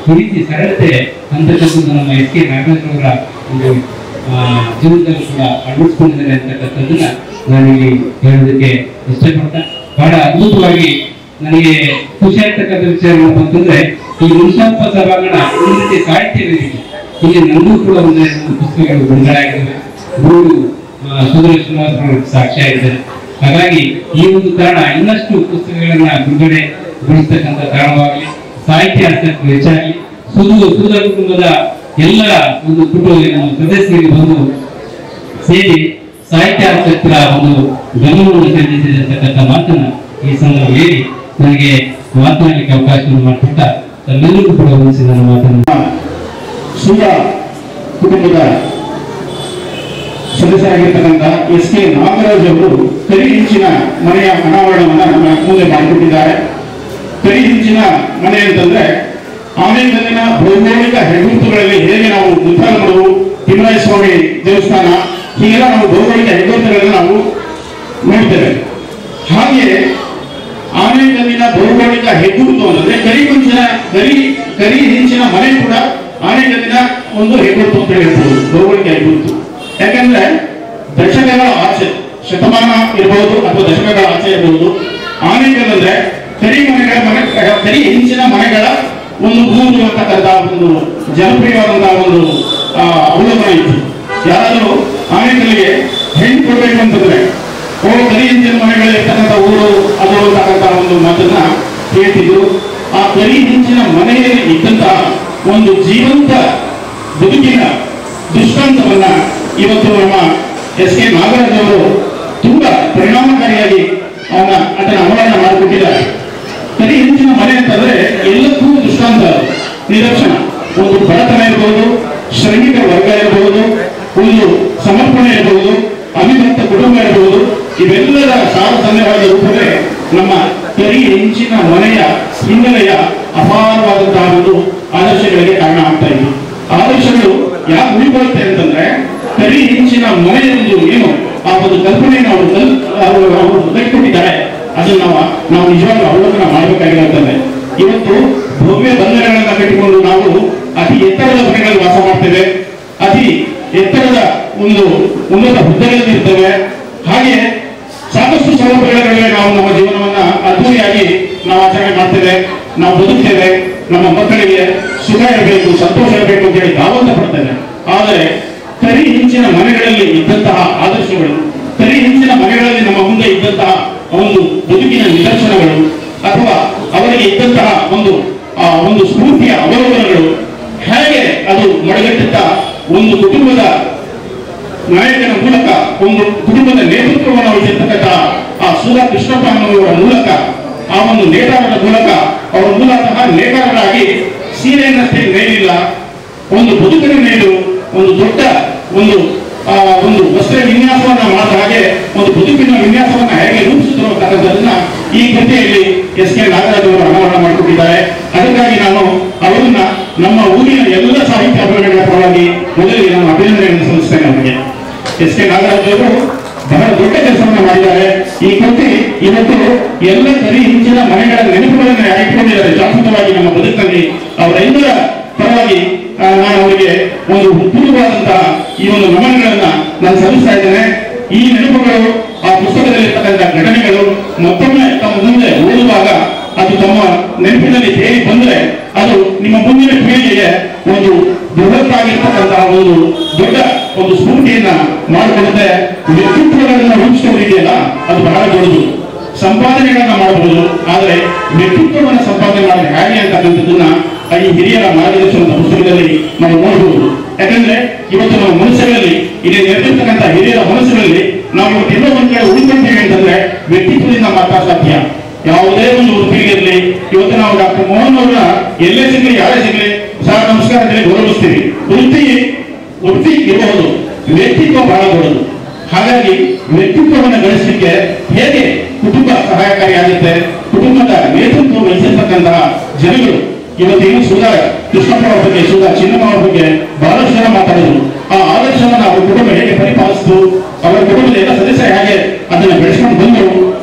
ಈ ರೀತಿ ಸರಳತೆ ಅಂತಕ್ಕಂಥದ್ದು ನಮ್ಮ SK ನಾಗರಾಜ್ ಅವರ ಒಂದು ಜೀವನದಲ್ಲಿ ಕೂಡ ಅಳವಡಿಸ್ಕೊಂಡಿದ್ದಾರೆ ಅಂತಕ್ಕಂಥದ್ದನ್ನ ನಾನಿಲ್ಲಿ ಹೇಳೋದಕ್ಕೆ ಇಷ್ಟಪಡ್ತಾ, ಬಹಳ ಅದ್ಭುತವಾಗಿ ನನಗೆ ಖುಷಿ ಆಗ್ತಕ್ಕಂಥ ವಿಚಾರ ಏನಪ್ಪ ಅಂತಂದ್ರೆ, ಈ ಮುನ್ಸಪ್ಪ ಸಭಾಂಗಣ ಒಂದು ರೀತಿ ಸಾಹಿತ್ಯ ವೇದಿಕೆ. ಇಲ್ಲಿ ನಮಗೂ ಕೂಡ ಒಂದು ಪುಸ್ತಕಗಳು ಬಿಡುಗಡೆ ಆಗಿದ್ದಾವೆ. ಮೂರು ಸುಂದರ ಶ್ರೀನಿವಾಸ ಸಾಕ್ಷಿಯಾಗಿದ್ದಾರೆ. ಹಾಗಾಗಿ ಈ ಒಂದು ಕಾರಣ ಇನ್ನಷ್ಟು ಪುಸ್ತಕಗಳನ್ನ ಬಿಡುಗಡೆಗೊಳಿಸ್ತಕ್ಕಂಥ ಕಾರಣವಾಗಲಿ, ಸಾಹಿತ್ಯ ಆಸಕ್ತಿ ಹೆಚ್ಚಾಗಲಿ, ಸುಧಾ ಕುಟುಂಬದ ಎಲ್ಲ ಒಂದು ಸದಸ್ಯರಿಗೆ ಬಂದು ಸೇರಿ ಸಾಹಿತ್ಯ ಆಸಕ್ತರ ಒಂದು ಗಮನವನ್ನು ಸೆಳೆದಿರತಕ್ಕಂಥ ಮಾತನ್ನ ಈ ಸಂದರ್ಭ ಹೇಳಿ ನನಗೆ ಮಾತನಾಡಲಿಕ್ಕೆ ಅವಕಾಶವನ್ನು ಮಾಡಿಕೊಟ್ಟ ತಮ್ಮೆಲ್ಲರಿಗೂ ಕೂಡ ಹೊಂದಿಸಿ ನನ್ನ ಮಾತನ್ನು. ಸುಧಾ ಕುಟುಂಬದ ಸದಸ್ಯರಾಗಿರ್ತಕ್ಕಂಥ SK ನಾಗರಾಜ್ ಅವರು ಕರಿ ಹೆಂಚಿನ ಮನೆಯ ಅನಾವರಣವನ್ನ ನಮ್ಮ ಮುಂದೆ ಮಾಡಿಕೊಟ್ಟಿದ್ದಾರೆ. ಕರಿ ಹೆಂಚಿನ ಮನೆ ಅಂತಂದ್ರೆ ಆಮೇಲಿನ ಭೌಗೋಳಿಕ ಹೆಗ್ಗುರುತುಗಳಲ್ಲಿ ಹೇಗೆ ನಾವು ನಿರ್ಧಾರ ಮಾಡುವುದು, ತಿಮ್ಮರಾಯ ಸ್ವಾಮಿ ದೇವಸ್ಥಾನ, ಹೀಗೆಲ್ಲ ನಾವು ಭೌಗೋಳಿಕ ಹೆಗ್ಗುರುತುಗಳನ್ನು ನಾವು ನೋಡ್ತೇವೆ. ಹಾಗೆ ಆನೆಕಲ್ಲಿನ ಭೌಗೋಳಿಕ ಹೆಗ್ಗುರುತು ಅಂತಂದ್ರೆ ಕರಿ ಹೆಂಚಿನ ಮನೆ ಕೂಡ ಆನೆಕಲ್ಲಿನ ಒಂದು ಹೆಗ್ಗುರುತು ಅಂತ ಹೇಳ್ಬೋದು, ಭೌಗೋಳಿಕ ಹೆಗ್ಗುರುತು. ಯಾಕಂದ್ರೆ ದಶಕಗಳ ಆಚೆ, ಶತಮಾನ ಇರಬಹುದು ಅಥವಾ ದಶಕಗಳ ಆಚೆ ಇರಬಹುದು, ಆನೆಕಲ್ಲಂದ್ರೆ ಕರಿ ಹೆಂಚಿನ ಮನೆಗಳ ಒಂದು ಊರು ಅಂತಕ್ಕಂಥ ಒಂದು ಜನಪ್ರಿಯವಾದಂತಹ ಒಂದು ಅವಲೋಕನ ಇತ್ತು. ಯಾರಾದರೂ ಆನೆಕಲ್ಲಿಗೆ ಹೆಣ್ಣು ಕೊಡ್ಬೇಕು ಅಂತಂದ್ರೆ ಕರಿ ಹೆಂಚಿನ ಮನೆಗಳು ಇರ್ತಕ್ಕಂಥ ಊರು ಅದು ಅಂತಕ್ಕಂಥ ಒಂದು ಮಾತನ್ನ ಹೇಳ್ತಿದ್ರು. ಆ ಕರಿ ಹೆಂಚಿನ ಮನೆಯಲ್ಲಿ ಇದ್ದಂತಹ ಒಂದು ಜೀವಂತ ಬದುಕಿನ ದೃಷ್ಟಾಂತವನ್ನ ಇವತ್ತು ನಮ್ಮ ಎಸ್ ಕೆ ನಾಗರಾಜ್ ಅವರು ತುಂಬಾ ಪರಿಣಾಮಕಾರಿಯಾಗಿ ಅದನ್ನ ಅನಾವರಣ ಮಾಡಿಕೊಟ್ಟಿದ್ದಾರೆ. ಕರಿ ಹೆಂಚಿನ ಮನೆ ಅಂತಂದ್ರೆ ಎಲ್ಲಕ್ಕೂ ದೃಷ್ಟಾಂತ, ನಿದರ್ಶನ. ಒಂದು ಬಡತನ ಇರಬಹುದು, ಶ್ರಮಿಕ ವರ್ಗ ಇರಬಹುದು, ಒಂದು ಸಮರ್ಪಣೆ ಇರಬಹುದು, ಅವಿಭಕ್ತ ಕುಟುಂಬ ಇರಬಹುದು. ಇವೆಲ್ಲರ ಸಾರಸನ್ಯವಾದ ರೂಪವೇ ನಮ್ಮ ಕರಿ ಹೆಂಚಿನ ಮನೆಯ ಹಿನ್ನೆಲೆಯ ಅಪಾರವಾದಂತಹ ಒಂದು ಆದರ್ಶಗಳಿಗೆ ಕಾರಣ ಆಗ್ತಾ ಇದೆ. ಆದರ್ಶಗಳು ಯಾಕೆ ಉಳಿಬರುತ್ತೆ ಅಂತಂದ್ರೆ ಕರಿ ಹೆಂಚಿನ ಮನೆಯೊಂದು ಏನು ಆ ಒಂದು ಕಲ್ಪನೆಯನ್ನು ಅವರು ಕಟ್ಟಿಕೊಟ್ಟಿದ್ದಾರೆ, ಅದನ್ನು ನಾವು ನಿಜವಾಗ್ಲೂ ಅವಲೋಕನ ಮಾಡಬೇಕಾಗಿರುತ್ತದೆ. ಇವತ್ತು ಭವ್ಯ ಬಂಧನಗಳನ್ನ ಕಟ್ಟಿಕೊಂಡು ನಾವು ಅತಿ ಎತ್ತರದ ಮನೆಗಳಲ್ಲಿ ವಾಸ ಮಾಡ್ತೇವೆ, ಅತಿ ಎತ್ತರದ ಒಂದು ಉನ್ನತ ಹುದ್ದೆಗಳಲ್ಲಿ ಇರ್ತೇವೆ. ಹಾಗೆ ಸಾಕಷ್ಟು ಸೌಲಭ್ಯಗಳಿವೆ. ನಾವು ನಮ್ಮ ಜೀವನವನ್ನ ಅದ್ದೂರಿಯಾಗಿ ನಾವು ಆಚರಣೆ ಮಾಡ್ತೇವೆ, ನಾವು ಬದುಕ್ತೇವೆ. ನಮ್ಮ ಮಕ್ಕಳಿಗೆ ಸುಖ ಇರಬೇಕು, ಸಂತೋಷ ಇರಬೇಕು ಅಂತ ಹೇಳಿ ದಾವಂತ ಪಡ್ತೇವೆ. ಆದರೆ ಕರಿ ಹೆಂಚಿನ ಮನೆಗಳಲ್ಲಿ ಇದ್ದಂತಹ ಆದರ್ಶಗಳು, ಕರಿ ಹೆಂಚಿನ ಮನೆಗಳಲ್ಲಿ ನಮ್ಮ ಮುಂದೆ ಇದ್ದಂತಹ ಒಂದು ಬದುಕಿನ ನಿದರ್ಶನಗಳು ಅಥವಾ ಅವರಿಗೆ ಇದ್ದಂತಹ ಒಂದು ಸ್ಫೂರ್ತಿಯ ಅವಲೋಕನಗಳು ಹೇಗೆ ಅದು ಮಡಗಟ್ಟಿದ್ದ ಒಂದು ಕುಟುಂಬದ ನಾಯಕನ ಮೂಲಕ, ಒಂದು ಕುಟುಂಬದ ನೇತೃತ್ವವನ್ನು ವಹಿಸಿರ್ತಕ್ಕಂಥ ಆ ಸುಧಾ ಕೃಷ್ಣಪ್ಪ ಅನ್ನುವರ ಮೂಲಕ, ಆ ಒಂದು ನೇತಾರರ ಮೂಲಕ, ಅವರ ಮೂಲತಃ ನೇತಾರರಾಗಿ ಸೀರೆಯನ್ನಷ್ಟೇ ನೇರಿಲ್ಲ, ಒಂದು ಬದುಕನ್ನು ನೇರು, ಒಂದು ದೊಡ್ಡ ಒಂದು ವಸ್ತ್ರ ವಿನ್ಯಾಸವನ್ನ ಮಾಡಿದ ಹಾಗೆ ಒಂದು ಬದುಕಿನ ವಿನ್ಯಾಸವನ್ನ ಹೇಗೆ ರೂಪಿಸಿದ್ರು ಅಂತಕ್ಕಂಥದನ್ನ ಈ ಕೃತಿಯಲ್ಲಿ ಎಸ್ ಕೆ ನಾಗರಾಜ್ ಅವರು ಅನಾವರಣ ಮಾಡಿಕೊಟ್ಟಿದ್ದಾರೆ. ಅದಕ್ಕಾಗಿ ನಾನು ಅವರನ್ನ ನಮ್ಮ ಊರಿನ ಎಲ್ಲ ಸಾಹಿತ್ಯ ಅಭಿಮಾನಿಗಳ ಪರವಾಗಿ ಮೊದಲಿಗೆ ನಾನು ಅಭಿನಂದನೆಯನ್ನು ಸಲ್ಲಿಸ್ತೇನೆ. ಅವರಿಗೆ ಎಸ್ ಕೆ ನಾಗರಾಜ್ ಅವರು ಬಹಳ ದೊಡ್ಡ ಕೆಲಸವನ್ನ ಮಾಡಿದ್ದಾರೆ. ಈ ಕೃತಿ ಇವತ್ತು ಎಲ್ಲ ಕರಿ ಹೆಂಚಿನ ಮನೆಗಳ ನೆನಪುಗಳನ್ನು ಇಟ್ಟುಕೊಂಡಿದ್ದಾರೆ ಶಾಶ್ವತವಾಗಿ ನಮ್ಮ ಬದುಕಿನಲ್ಲಿ. ಅವರೆಲ್ಲರ ಪರವಾಗಿ ನಾನು ಅವರಿಗೆ ಒಂದು ಪೂರ್ವವಾದಂತಹ ಈ ಒಂದು ನಮನಗಳನ್ನ ನಾನು ಸಲ್ಲಿಸ್ತಾ ಇದ್ದೇನೆ. ಈ ನೆನಪುಗಳು, ಆ ಪುಸ್ತಕದಲ್ಲಿರ್ತಕ್ಕಂಥ ಘಟನೆಗಳು ಮತ್ತೊಮ್ಮೆ ತಮ್ಮ ಮುಂದೆ ಓದುವಾಗ ಅದು ತಮ್ಮ ನೆನಪಿನಲ್ಲಿ ಹೇಗೆ ಬಂದ್ರೆ ಅದು ನಿಮ್ಮ ಮುಂದಿನ ಪೀಳಿಗೆಗೆ ಒಂದು ಬೃಹತ್ತಾಗಿರ್ತಕ್ಕಂತಹ ಒಂದು ದೊಡ್ಡ ಒಂದು ಸ್ಫೂರ್ತಿಯನ್ನ ಮಾಡಿಕೊಡುತ್ತೆ. ವ್ಯಕ್ತಿತ್ವಗಳನ್ನ ರೂಪಿಸಿಕೊಂಡಿದೆಯಲ್ಲ ಅದು ಬಹಳ ದೊಡ್ಡದು. ಸಂಪಾದನೆಗಳನ್ನ ಮಾಡಬಹುದು, ಆದರೆ ವ್ಯಕ್ತಿತ್ವವನ್ನು ಸಂಪಾದನೆ ಮಾಡಿದ್ರೆ ಹೇಗೆ ಅಂತಕ್ಕಂಥದ್ದನ್ನ ಈ ಹಿರಿಯರ ಮಾರ್ಗದರ್ಶನದ ಪುಸ್ತಕದಲ್ಲಿ ನಾವು ನೋಡಬಹುದು. ಯಾಕಂದ್ರೆ ಇವತ್ತು ನಮ್ಮ ಮನಸ್ಸುಗಳಲ್ಲಿ ಇಲ್ಲಿ ನೆರೆದಿರ್ತಕ್ಕಂಥ ಹಿರಿಯರ ಮನಸ್ಸುಗಳಲ್ಲಿ ನಾವು ಇವತ್ತು ಎಲ್ಲೋ ಒಂದ್ ಕಡೆ ಉಳಿಕೊಳ್ತೇವೆ ಅಂತಂದ್ರೆ ವ್ಯಕ್ತಿತ್ವದಿಂದ ಮಾತ್ರ ಸಾಧ್ಯ. ಯಾವುದೇ ಒಂದು ವೃತ್ತಿಗಿರಲಿ, ಇವತ್ತು ನಾವು ಡಾಕ್ಟರ್ ಮೋಹನ್ ಅವರ ಎಲ್ಲೇ ಸಿಗಲಿ ಯಾರೇ ಸಿಗಲಿ ಸರ್ ನಮಸ್ಕಾರ ಅಂತೇಳಿ ಗೌರವಿಸ್ತೀವಿ. ವೃತ್ತಿ ಇರಬಹುದು, ವ್ಯಕ್ತಿತ್ವ ಬಹಳ ದೊಡ್ಡದು. ಹಾಗಾಗಿ ವ್ಯಕ್ತಿತ್ವವನ್ನು ಗಳಿಸಲಿಕ್ಕೆ ಹೇಗೆ ಕುಟುಂಬ ಸಹಾಯಕಾರಿಯಾಗುತ್ತೆ, ಕುಟುಂಬದ ನೇತೃತ್ವ ವಹಿಸಿರ್ತಕ್ಕಂತಹ ಜನಗಳು ಇವತ್ತೇನು ಸುಧಾ ಕೃಷ್ಣಪ್ಪ ಅವರ ಬಗ್ಗೆ, ಸುಧಾ ಚಿನ್ನಮ್ಮ ಅವರ ಬಗ್ಗೆ ಬಹಳಷ್ಟು ಜನ ಮಾತಾಡಿದ್ರು. ಆ ಆದರ್ಶವನ್ನು ಅವರ ಕುಟುಂಬ ಹೇಗೆ ಪರಿಪಾಲಿಸಿತು, ಅವರ ಕುಟುಂಬದ ಎಲ್ಲ ಸದಸ್ಯರು ಹೇಗೆ ಅದನ್ನು ಬೆಳೆಸ್ಕೊಂಡು ಬಂದರು.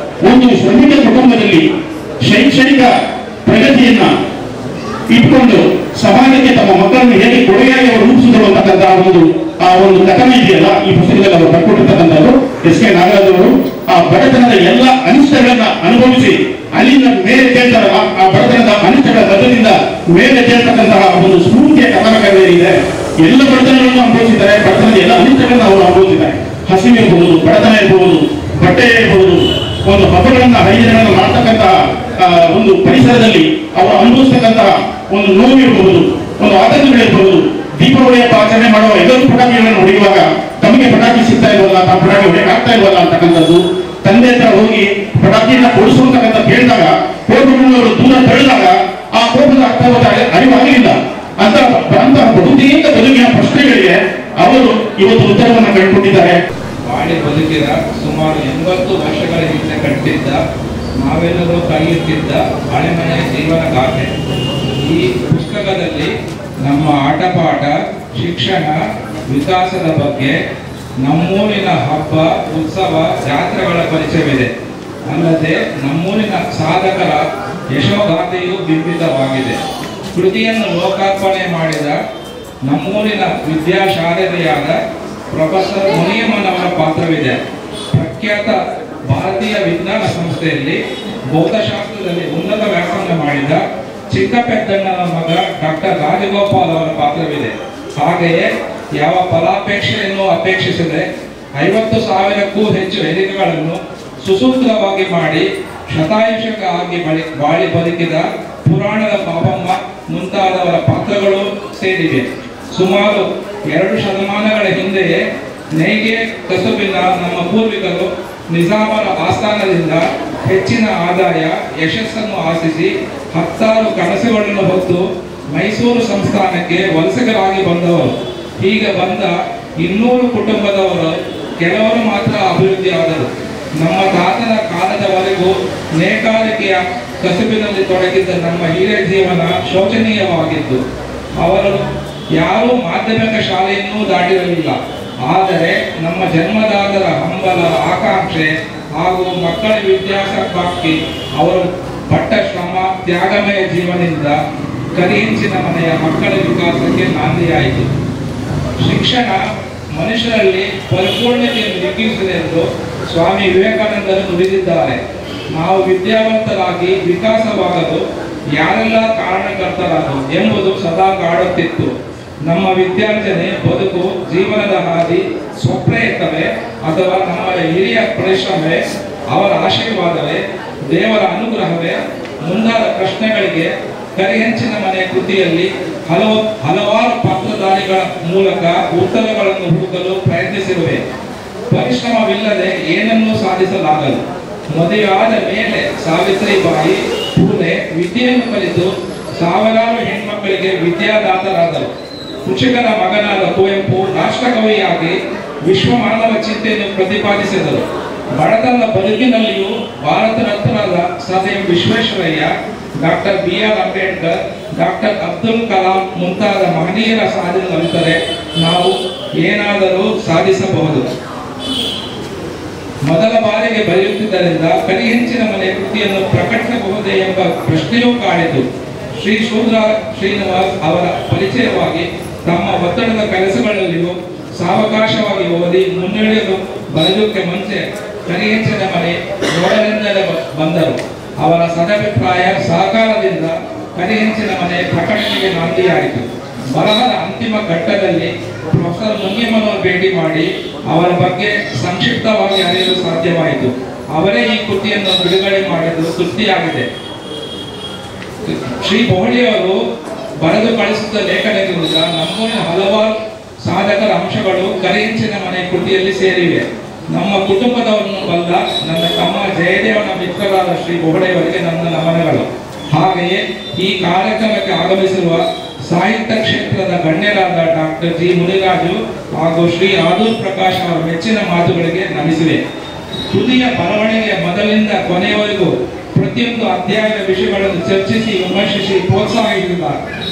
ಒಂದು ಶ್ರಮಿಕ ಕುಟುಂಬದಲ್ಲಿ ಶೈಕ್ಷಣಿಕ ಪ್ರಗತಿಯನ್ನ ಇಟ್ಕೊಂಡು ಸಮಾಜಕ್ಕೆ ತಮ್ಮ ಮಕ್ಕಳನ್ನು ಹೇಗೆ ಕೊಡುಗೆಯಾಗಿ ಅವರು ರೂಪಿಸಿದ್ರು ಅಂತಕ್ಕಂತಹ ಒಂದು ಕಥನ ಇದೆಯಲ್ಲ ಈ ಪುಸ್ತಕದಲ್ಲಿ ಅವರು ಬರ್ಕೊಟ್ಟಿರ್ತಕ್ಕಂಥದ್ದು. ಎಸ್ ಕೆ ನಾಗರಾಜ್ ಅವರು ಆ ಬಡತನದ ಎಲ್ಲ ಅನಿಷ್ಟಗಳನ್ನ ಅನುಭವಿಸಿ ಅಲ್ಲಿಂದ ಮೇಲೆ ತೇಳ್ತಾರಲ್ಲ, ಆ ಬಡತನದ ಅನಿಷ್ಟಗಳ ಬದಲಿಂದ ಮೇಲೆ ತೇಳ್ತಕ್ಕಂತಹ ಒಂದು ಸ್ಫೂರ್ತಿಯ ಕಥನಕಾರಿಯರಿದೆ. ಎಲ್ಲ ಬಡತನಗಳನ್ನು ಅನುಭವಿಸಿದ್ದಾರೆ, ಬಡತನದ ಎಲ್ಲ ಅನಿಷ್ಟಗಳನ್ನ ಅವರು ಅನುಭವಿಸಿದ್ದಾರೆ. ಹಸಿವು ಇರಬಹುದು, ಬಡತನ ಇರಬಹುದು, ಬಟ್ಟೆ ಇರಬಹುದು, ಒಂದು ಹಬ್ಬಗಳನ್ನ ಹೈಜನಗಳನ್ನು ಮಾಡ್ತಕ್ಕಂತಹ ಒಂದು ಪರಿಸರದಲ್ಲಿ ಅವರು ಅನುಭವಿಸ್ತಕ್ಕಂತಹ ಒಂದು ನೋವು ಇರಬಹುದು, ಒಂದು ಆತಂಕಗಳಿರಬಹುದು. ದೀಪಾವಳಿ ಹಬ್ಬ ಆಚರಣೆ ಮಾಡುವ ಎಲ್ಲರೂ ಪಟಾಕಿಗಳನ್ನು ಹೊಡೆಯುವಾಗ ತಮಗೆ ಪಟಾಕಿ ಸಿಗ್ತಾ ಇಲ್ವಲ್ಲ, ತಾವು ಪಟಾಕಿ ಹೊಡೆಯಕ್ಕೆ ಆಗ್ತಾ ಇಲ್ವಲ್ಲ ಅಂತಕ್ಕಂಥದ್ದು. ತಂದೆ ಹತ್ರ ಹೋಗಿ ಪಟಾಕಿಯನ್ನ ಕೊಡಿಸುವಂತಕ್ಕಂಥ ಕೇಳಿದಾಗ ಕೋಪಗಳು ದೂರ ತಳ್ಳಿದಾಗ ಆ ಕೋಪದ ಅರ್ಥವಾದ ಅರಿವಾಗಲಿಲ್ಲ ಅಂತಹ ಬಹುತೇಕ ಬದುಕಿನ ಪ್ರಶ್ನೆಗಳಿಗೆ ಅವರು ಇವತ್ತು ಉತ್ತರವನ್ನು ಕಂಡುಕೊಂಡಿದ್ದಾರೆ. ಬಾಳಿ ಬದುಕಿದ ಸುಮಾರು 80 ವರ್ಷಗಳ ಹಿಂದೆ ಕಟ್ಟಿದ್ದ ನಾವೆಲ್ಲರೂ ಕಲಿಯುತ್ತಿದ್ದ ಹಳೆಮನೆಯ ಜೀವನ ಗಾಥೆ. ಈ ಪುಸ್ತಕದಲ್ಲಿ ನಮ್ಮ ಆಟಪಾಠ, ಶಿಕ್ಷಣ, ವಿಕಾಸದ ಬಗ್ಗೆ ನಮ್ಮೂರಿನ ಹಬ್ಬ, ಉತ್ಸವ, ಜಾತ್ರೆಗಳ ಪರಿಚಯವಿದೆ. ಅಲ್ಲದೆ ನಮ್ಮೂರಿನ ಸಾಧಕರ ಯಶೋಗಾಥೆಯೂ ಬಿಂಬಿತವಾಗಿದೆ. ಕೃತಿಯನ್ನು ಲೋಕಾರ್ಪಣೆ ಮಾಡಿದ ನಮ್ಮೂರಿನ ವಿದ್ಯಾಶಾರದೆಯಾದ ಪ್ರೊಫೆಸರ್ ಮುನಿಯಮ್ಮನವರ ಪಾತ್ರವಿದೆ. ಪ್ರಖ್ಯಾತ ಭಾರತೀಯ ವಿಜ್ಞಾನ ಸಂಸ್ಥೆಯಲ್ಲಿ ಭೌತಶಾಸ್ತ್ರದಲ್ಲಿ ಉನ್ನತ ವ್ಯಾಸಂಗ ಮಾಡಿದ ಚಿಕ್ಕಪೆದ್ದಣ್ಣನ ಮಗ ಡಾಕ್ಟರ್ ರಾಜಗೋಪಾಲ್ ಅವರ ಪಾತ್ರವಿದೆ. ಹಾಗೆಯೇ ಯಾವ ಫಲಾಪೇಕ್ಷೆಯನ್ನು ಅಪೇಕ್ಷಿಸದೆ 50,000ಕ್ಕೂ ಹೆಚ್ಚು ಹೆರಿಗೆಗಳನ್ನು ಸುಸೂತ್ರವಾಗಿ ಮಾಡಿ ಶತಾಯುಷಕ್ಕಾಗಿ ಬಾಳಿ ಬದುಕಿದ ಪುರಾಣದ ಪಾಪಮ್ಮ ಮುಂತಾದವರ ಪಾತ್ರಗಳು ಸೇರಿವೆ. ಸುಮಾರು 2 ಶತಮಾನಗಳ ಹಿಂದೆಯೇ ನೇಯ್ಗೆ ಕಸುಬಿನ ನಮ್ಮ ಪೂರ್ವಿಕರು ನಿಜಾಮರ ಆಸ್ಥಾನದಿಂದ ಹೆಚ್ಚಿನ ಆದಾಯ, ಯಶಸ್ಸನ್ನು ಆಶಿಸಿ 10 ಕನಸುಗಳನ್ನು ಹೊತ್ತು ಮೈಸೂರು ಸಂಸ್ಥಾನಕ್ಕೆ ವಲಸಿಗರಾಗಿ ಬಂದವರು. ಹೀಗೆ ಬಂದ 200 ಕುಟುಂಬದವರು ಕೆಲವರು ಮಾತ್ರ ಅಭಿವೃದ್ಧಿಯಾದರು. ನಮ್ಮ ತಾತನ ಕಾಲದವರೆಗೂ ನೇಕಾರಿಕೆಯ ಕಸುಬಿನಲ್ಲಿ ತೊಡಗಿದ್ದ ನಮ್ಮ ಹಿರಿಯ ಜೀವನ ಶೋಚನೀಯವಾಗಿತ್ತು. ಅವರು ಯಾರೂ ಮಾಧ್ಯಮಿಕ ಶಾಲೆಯನ್ನೂ ದಾಟಿರಲಿಲ್ಲ. ಆದರೆ ನಮ್ಮ ಜನ್ಮದಾತರ ಹಂಬಲ, ಆಕಾಂಕ್ಷೆ ಹಾಗೂ ಮಕ್ಕಳ ವಿದ್ಯಾಸಕ್ತಿ ಅವರು ಪಟ್ಟ ಶ್ರಮ, ತ್ಯಾಗಮಯ ಜೀವನದಿಂದ ಕರಿಹೆಂಚಿನ ಮನೆಯ ಮಕ್ಕಳ ವಿಕಾಸಕ್ಕೆ ನಾಂದಿಯಾಯಿತು. ಶಿಕ್ಷಣ ಮನುಷ್ಯರಲ್ಲಿ ಪರಿಪೂರ್ಣತೆಯನ್ನು ನಿರ್ಮಿಸಿದೆ ಎಂದು ಸ್ವಾಮಿ ವಿವೇಕಾನಂದರು ನುಡಿದಿದ್ದಾರೆ. ನಾವು ವಿದ್ಯಾವಂತರಾಗಿ ವಿಕಾಸವಾಗಲು ಯಾರೆಲ್ಲ ಕಾರಣಕರ್ತರಾದರು ಎಂಬುದು ಸದಾ ಕಾಡುತ್ತಿತ್ತು. ನಮ್ಮ ವಿದ್ಯಾರ್ಜನೆ, ಬದುಕು, ಜೀವನದ ಹಾದಿ ಸ್ವಪ್ರಯತ್ನವೇ ಅಥವಾ ನಮ್ಮ ಹಿರಿಯ ಪರಿಶ್ರಮವೇ, ಅವರ ಆಶೀರ್ವಾದವೇ, ದೇವರ ಅನುಗ್ರಹವೇ ಮುಂದಾದ ಪ್ರಶ್ನೆಗಳಿಗೆ ಕರಿಹೆಂಚಿನ ಮನೆ ಕೃತಿಯಲ್ಲಿ ಹಲವಾರು ಪಾತ್ರಧಾರಿಗಳ ಮೂಲಕ ಉತ್ತರಗಳನ್ನು ಹುಡುಕಲು ಪ್ರಯತ್ನಿಸಿರುವೆ. ಪರಿಶ್ರಮವಿಲ್ಲದೆ ಏನನ್ನೂ ಸಾಧಿಸಲಾಗದು. ಮದುವೆಯಾದ ಮೇಲೆ ಸಾವಿತ್ರಿಬಾಯಿ ಪೂಲೆ ವಿದ್ಯೆಯನ್ನು ಕಲಿತು ಸಾವಿರಾರು ಹೆಣ್ಮಕ್ಕಳಿಗೆ ವಿದ್ಯಾದಾತರಾದರು. ಕೃಷಿಕರ ಮಗನಾದ ಕುವೆಂಪು ರಾಷ್ಟ್ರಕವಿಯಾಗಿ ವಿಶ್ವಮಾನವ ಚಿಂತೆಯನ್ನು ಪ್ರತಿಪಾದಿಸಿದರು. ಬಡತನದ ಬದುಕಿನಲ್ಲಿಯೂ ಭಾರತ ರತ್ನರಾದ sir M Visvesvaraya, doctor BR Ambedkar, doctor Abdul Kalam ಮುಂತಾದ ಮಹನೀಯರ ಸಾಧನೆ ಅರಿತರೆ ನಾವು ಏನಾದರೂ ಸಾಧಿಸಬಹುದು. ಮೊದಲ ಬಾರಿಗೆ ಬರೆಯುತ್ತಿದ್ದರಿಂದ ಕರಿಹೆಂಚಿನ ಮನೆ ಕೃತಿಯನ್ನು ಪ್ರಕಟಿಸಬಹುದೇ ಎಂಬ ಪ್ರಶ್ನೆಯೂ ಕಾಡಿತು. ಶ್ರೀ ಶೂದ್ರ ಶ್ರೀನಿವಾಸ್ ಅವರ ಪರಿಚಯವಾಗಿ ತಮ್ಮ ಒತ್ತಡದ ಕೆಲಸಗಳಲ್ಲಿಯೂ ಸಾವಕಾಶವಾಗಿ ಓದಿ ಮುನ್ನಡೆಯಲು ಬರೆಯೋಕ್ಕೆ ಮುಂಚೆ ಕರಿಹೆಂಚಿನ ಮನೆ ನೋಡಲೆಂದರೆ ಬಂದರು. ಅವರ ಸದಭಿಪ್ರಾಯ ಸಹಕಾರದಿಂದ ಕರಿಹೆಂಚಿನ ಮನೆ ಪ್ರಕಟಣೆಗೆ ನಾಂದಿಯಾಯಿತು. ಬರಹದ ಅಂತಿಮ ಘಟ್ಟದಲ್ಲಿ ಪ್ರೊಫೆಸರ್ ಮುನಿಯಮ್ಮನವರು ಭೇಟಿ ಮಾಡಿ ಅವರ ಬಗ್ಗೆ ಸಂಕ್ಷಿಪ್ತವಾಗಿ ಅರಿಯಲು ಸಾಧ್ಯವಾಯಿತು. ಅವರೇ ಈ ಕೃತಿಯನ್ನು ಬಿಡುಗಡೆ ಮಾಡಿದ್ದು ತೃಪ್ತಿಯಾಗಿದೆ. ಶ್ರೀ ಬೋಹಳಿಯವರು ಬರೆದು ಕಳಿಸಿದ ಲೇಖನದಿಂದ ನಮ್ಮೂರಿನ ಹಲವಾರು ಸಾಧಕರ ಅಂಶಗಳು ಕರಿಹೆಂಚಿನ ಮನೆ ಕೃತಿಯಲ್ಲಿ ಸೇರಿವೆ. ನಮ್ಮ ಕುಟುಂಬದವರನ್ನು ಬಲ್ಲ ನನ್ನ ತಮ್ಮ ಜಯದೇವನ ಮಿತ್ರರಾದ ಶ್ರೀ ಬೋಹಳೆಯವರಿಗೆ ನನ್ನ ನಮನಗಳು. ಹಾಗೆಯೇ ಈ ಕಾರ್ಯಕ್ರಮಕ್ಕೆ ಆಗಮಿಸಿರುವ ಸಾಹಿತ್ಯ ಕ್ಷೇತ್ರದ ಗಣ್ಯರಾದ ಡಾಕ್ಟರ್ ಜಿ ಮುನಿರಾಜು ಹಾಗೂ ಶ್ರೀ ಆದೂರ್ ಪ್ರಕಾಶ್ ಅವರ ಮೆಚ್ಚಿನ ಮಾತುಗಳಿಗೆ ನಮಿಸಿವೆ. ಕೃತಿಯ ಬರವಣಿಗೆಯ ಮೊದಲಿಂದ ಕೊನೆಯವರೆಗೂ ಪ್ರತಿಯೊಂದು ಅಧ್ಯಾಯದ ವಿಷಯಗಳನ್ನು ಚರ್ಚಿಸಿ ವಿಮರ್ಶಿಸಿ ಪ್ರೋತ್ಸಾಹಿಸಿದ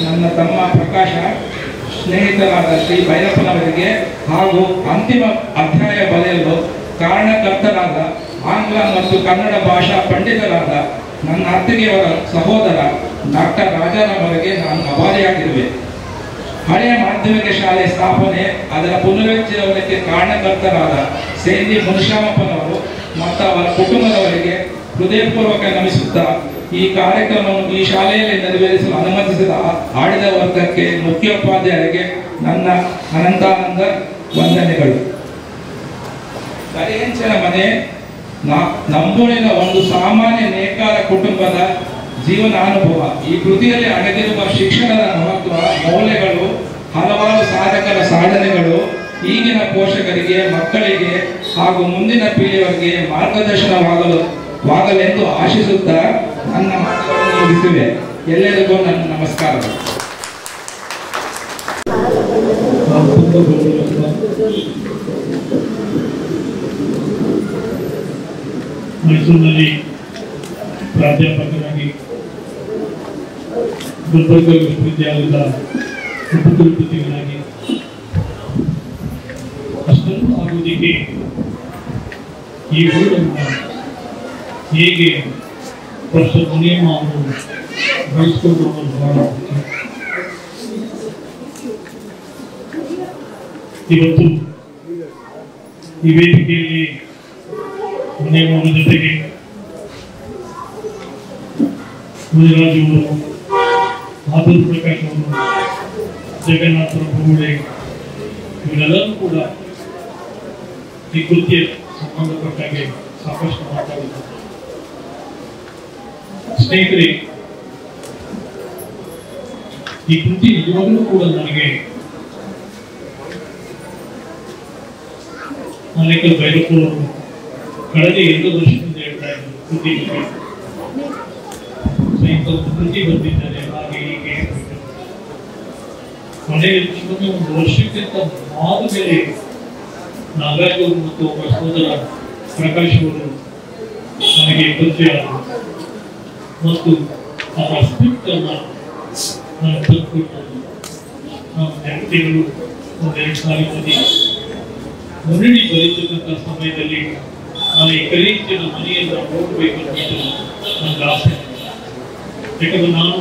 ನನ್ನ ತಮ್ಮ ಪ್ರಕಾಶ, ಸ್ನೇಹಿತರಾದ ಶ್ರೀ ಭೈರಪ್ಪನವರಿಗೆ ಹಾಗೂ ಅಂತಿಮ ಅಧ್ಯಾಯ ಬರೆಯಲು ಕಾರಣಕರ್ತರಾದ ಆಂಗ್ಲ ಮತ್ತು ಕನ್ನಡ ಭಾಷಾ ಪಂಡಿತರಾದ ನನ್ನ ಅತ್ತಿಗೆಯವರ ಸಹೋದರ ಡಾಕ್ಟರ್ ರಾಜಾರಾಮರಿಗೆ ನಾನು ಅಭಾರಿಯಾಗಿರುವೆ. ಹಳೆಯ ಮಾಧ್ಯಮಿಕ ಶಾಲೆ ಸ್ಥಾಪನೆ, ಅದರ ಪುನರುಜ್ಜೀವನಕ್ಕೆ ಕಾರಣಕರ್ತರಾದ ಸೇಂದಿ ಮುನಿಶಾಮಪ್ಪನವರು ಮತ್ತು ಅವರ ಕುಟುಂಬದವರಿಗೆ ಹೃದಯಪೂರ್ವಕ ನಮಿಸುತ್ತಾ ಈ ಕಾರ್ಯಕ್ರಮವನ್ನು ಈ ಶಾಲೆಯಲ್ಲಿ ನೆರವೇರಿಸಲು ಅನುಮತಿಸಿದ ಆಡಿದ ವರ್ಗಕ್ಕೆ, ಮುಖ್ಯೋಪಾಧ್ಯಾಯರಿಗೆ ನನ್ನ ಅನಂತಾನಂದ ವಂದನೆಗಳು. ಕರಿಹೆಂಚಿನ ಮನೆ ನಮ್ಮೂರಿನ ಒಂದು ಸಾಮಾನ್ಯ ನೇಕಾರ ಕುಟುಂಬದ ಜೀವನಾನುಭವ. ಈ ಕೃತಿಯಲ್ಲಿ ಅಡಗಿರುವ ಶಿಕ್ಷಣದ ಮಹತ್ವ, ಮೌಲ್ಯಗಳು, ಹಲವಾರು ಸಾಧಕರ ಸಾಧನೆಗಳು ಈಗಿನ ಪೋಷಕರಿಗೆ, ಮಕ್ಕಳಿಗೆ ಹಾಗೂ ಮುಂದಿನ ಪೀಳಿಗೆಯವರಿಗೆ ಮಾರ್ಗದರ್ಶನವಾಗಲೆಂದು ಆಶಿಸುತ್ತಾ ನನ್ನ ಮಾತುಗಳನ್ನು ಮುಗಿಸಿವೆ. ಎಲ್ಲರಿಗೂ ನನ್ನ ನಮಸ್ಕಾರಗಳು. ಮೈಸೂರಿನಲ್ಲಿ ಪ್ರಾಧ್ಯಾಪಕರಾಗಿ ಗುಲ್ಬರ್ಗ ವಿಶ್ವವಿದ್ಯಾಲಯದ ಉಪಕುಲಪತಿಗಳಾಗಿ ಅಷ್ಟೊಂದು ಹಾಗೂ ವೇದಿಕೆ ಈ ಊರನ್ನು ಹೇಗೆ ಪ್ರೊಫೆಸರ್ ಮುನಿಯಮ್ಮ ಅವರು ಬೆಳೆಸ್ಕೊಂಡು ಹೋಗೋದು ಬಹಳ ಮುಖ್ಯ. ಇವತ್ತು ಈ ವೇದಿಕೆಯಲ್ಲಿ ಮುನಿಯಮ್ಮ ಅವರ ಜೊತೆಗೆ ಮುನಿರಾಜ್ ಅವರು, ಆದೂರ್ ಪ್ರಕಾಶ್ ಅವರು, ಜಗನ್ನಾಥರ ಬೋಡೆ ಇವರೆಲ್ಲರೂ ಕೂಡ ಈ ಕೃತಿಯ ಸಂಬಂಧಪಟ್ಟಾಗೆ ಸಾಕಷ್ಟು ಮಾತಾಡಿದ್ದಾರೆ. ಸ್ನೇಹಿತರೆ, ಈ ಕೃತಿ ನಿಜವಾಗಲೂ ಕೂಡ ನನಗೆ ಅನೇಕ ಭೈರಪ್ಪ ಅವರು ಕಳೆದ 2 ವರ್ಷದಿಂದ ಹೇಳ್ತಾ ಇದ್ರು ಕೃತಿ ಬಗ್ಗೆ. ಕೃತಿ ಬಂದಿದ್ದಾರೆ ಹಾಗೆ ಹೀಗೆ ಕೊನೆಯಲ್ಲಿ ಒಂದು ವರ್ಷಕ್ಕಿಂತ ಆದಮೇಲೆ ನಾಗರಾಜ್ ಅವರು ಮತ್ತು ಒಬ್ಬ ಸಹೋದರ ಪ್ರಕಾಶ್ ಅವರು ನನಗೆ ಪರಿಚಯ ಮತ್ತು ಅವರ ಸ್ಕ್ರಿಪ್ಟ್ ಅನ್ನು ನಾನು ತಂದುಕೊಟ್ಟು ನಾನು 2 ತಿಂಗಳು 1-2 ಸಾರಿ ಮುನ್ನಡಿ ಬರೀತಕ್ಕಂಥ ಸಮಯದಲ್ಲಿ ನಾನು ಈ ಕಲಿಯಿನ ಮನೆಯನ್ನು ನೋಡಬೇಕಂತ ನನಗೆ ಆಸೆ. ಯಾಕಂದ್ರೆ ನಾನು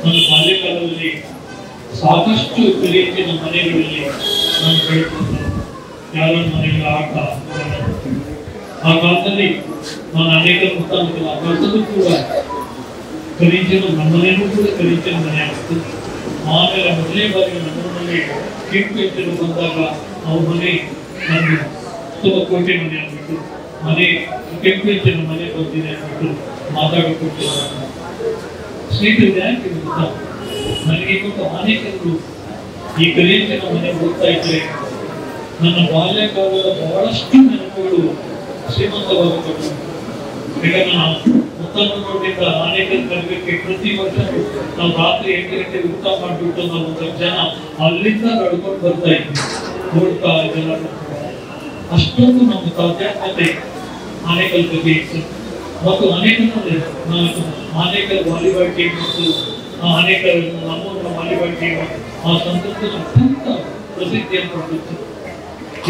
ನನ್ನ ಬಾಲ್ಯಕಾಲದಲ್ಲಿ ಸಾಕಷ್ಟು ಕಲಿಯಿನ ಮನೆಗಳಲ್ಲಿ ನಾನು ಬೆಳೆದುಕೊಂಡು ಯಾರ ಮನೆಗಳ ಆಟ ಆ ಕಾಲದಲ್ಲಿ ನಾನು ಅನೇಕ ಗೊತ್ತಾಗುತ್ತಿಲ್ಲ. ಆ ಕಾಲದಲ್ಲೂ ಕೂಡ ಕಲಿಂಚಿನ ನಮ್ಮನೇನೂ ಕೂಡ ಕಲಿಂಚಿನ ಮನೆ ಆಗ್ತದೆ. ಆಮೇಲೆ ಮೊದಲನೇ ಬಾರಿ ನಮ್ಮಲ್ಲಿ ಕೆಂಪು ಹೆಂಚಲು ಬಂದಾಗ ಅವ್ರ ಮನೆ ನಮಗೆ ತುಂಬ ಕೋಟೆ ಮನೆ ಆಗ್ಬಿಟ್ಟು ಮನೆ ಕೆಂಪು ಹೆಂಚಿನ ಮನೆ ಬಂದಿದೆ ಅಂದ್ಬಿಟ್ಟು ಮಾತಾಡಿಕೊಟ್ಟಿದ್ದಾರೆ. ಸ್ನೇಹಿತರು ಯಾಕೆ ಗೊತ್ತಾ, ನನಗೆ ಇವತ್ತು ಅನೇಕರು ಈ ಕಲಿಂಚಿನ ಮನೆ ಹೋಗ್ತಾ ಇದ್ರೆ ನನ್ನ ಬಾಲ್ಯಕಾಲದ ಬಹಳಷ್ಟು ನೆನಪುಗಳು ಶ್ರೀಮಂತವಾಗಬೇಕು. ಯಾಕಂದ್ರೆ ನಾವು ಮುತ್ತನೂರಿನಿಂದ ಆನೇಕಲ್ ತರಬೇಕೆ ಪ್ರತಿ ವರ್ಷ ನಾವು ರಾತ್ರಿ 8 ಗಂಟೆಗೆ ಊಟ ಮಾಡಿಬಿಟ್ಟು ನಾವು 1 ಜನ ಅಲ್ಲಿಂದ ನಡ್ಕೊಂಡು ಬರ್ತಾ ಇದ್ವಿ. ನೋಡ್ತಾ ಜನ ಅಷ್ಟೊಂದು ನಮ್ಮ ತಾತ್ಯಾತ್ಮತೆ ಆನೇಕಲ್ ಬಗ್ಗೆ ಇತ್ತು. ಮತ್ತು ಆನೇಕಲ್ ವಾಲಿಬಾಲ್ ಟೀಮ್ ಮತ್ತು ಆನೇಕಲ್ ನಮ್ಮೂರಿನ ವಾಲಿಬಾಲ್ ಟೀಮ್ ಆ ಸಂದರ್ಭದಲ್ಲಿ ಅತ್ಯಂತ ಪ್ರಸಿದ್ಧಿಯನ್ನು ಪಡೆದಿತ್ತು.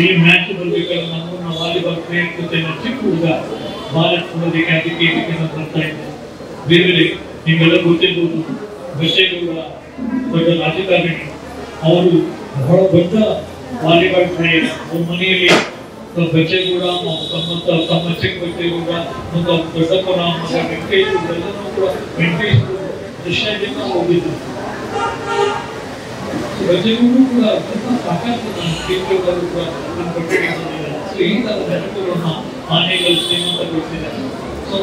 ಇಲ್ಲಿ ಮ್ಯಾಚ್ ಬರ್ಬೇಕಾದ್ರೆ ನಮ್ಮೂರಿನ ವಾಲಿಬಾಲ್ ಪ್ಲೇಯರ್ ಜೊತೆ ಚಿಕ್ಕ ಹುಡುಗ ಭಾರತ್ ಅದಕ್ಕೆ ನಾನು ಬರ್ತಾ ಇದ್ದೆ. ಬೇರೆ ನಿಮ್ಗೆಲ್ಲ ಗೊತ್ತಿರ್ಬೋದು, ಬಚ್ಚೇಗೌಡ ದೊಡ್ಡ ರಾಜಕಾರಣಿ, ಅವರು ಬಹಳ ದೊಡ್ಡ ವಾಲಿಬಾಲ್ ಪ್ಲೇಯರ್. ಅವ್ರ ಮನೆಯಲ್ಲಿ ಬಚ್ಚೇಗೌಡ ತಮ್ಮ ಚಿಕ್ಕ ಬಚ್ಚೇಗೌಡ ಮತ್ತು ದೊಡ್ಡಪ್ಪನ ಮಗ ವೆಂಕಟೇಶ್ ಎಲ್ಲರೂ ಕೂಡ ವೆಂಕಟೇಶ್ ದೃಶ್ಯದಿಂದ ಹೋಗಿದ್ರು. ಬಚ್ಚೇಗೌಡರು ಕೂಡ ಸಾಕಷ್ಟು ನಾನು ಕೇಳಿದ್ರು ಕೂಡ ನನ್ನ ಕೊಠಡಿ ಬಂದಿದ್ದಾರೆ. ಸೊ ಈ ಥರ ನೆನಪುಗಳನ್ನ ಆನೆಗಳು ಶ್ರೀಮಂತಗೊಳಿಸಿದ್ದಾರೆ. ಸೊ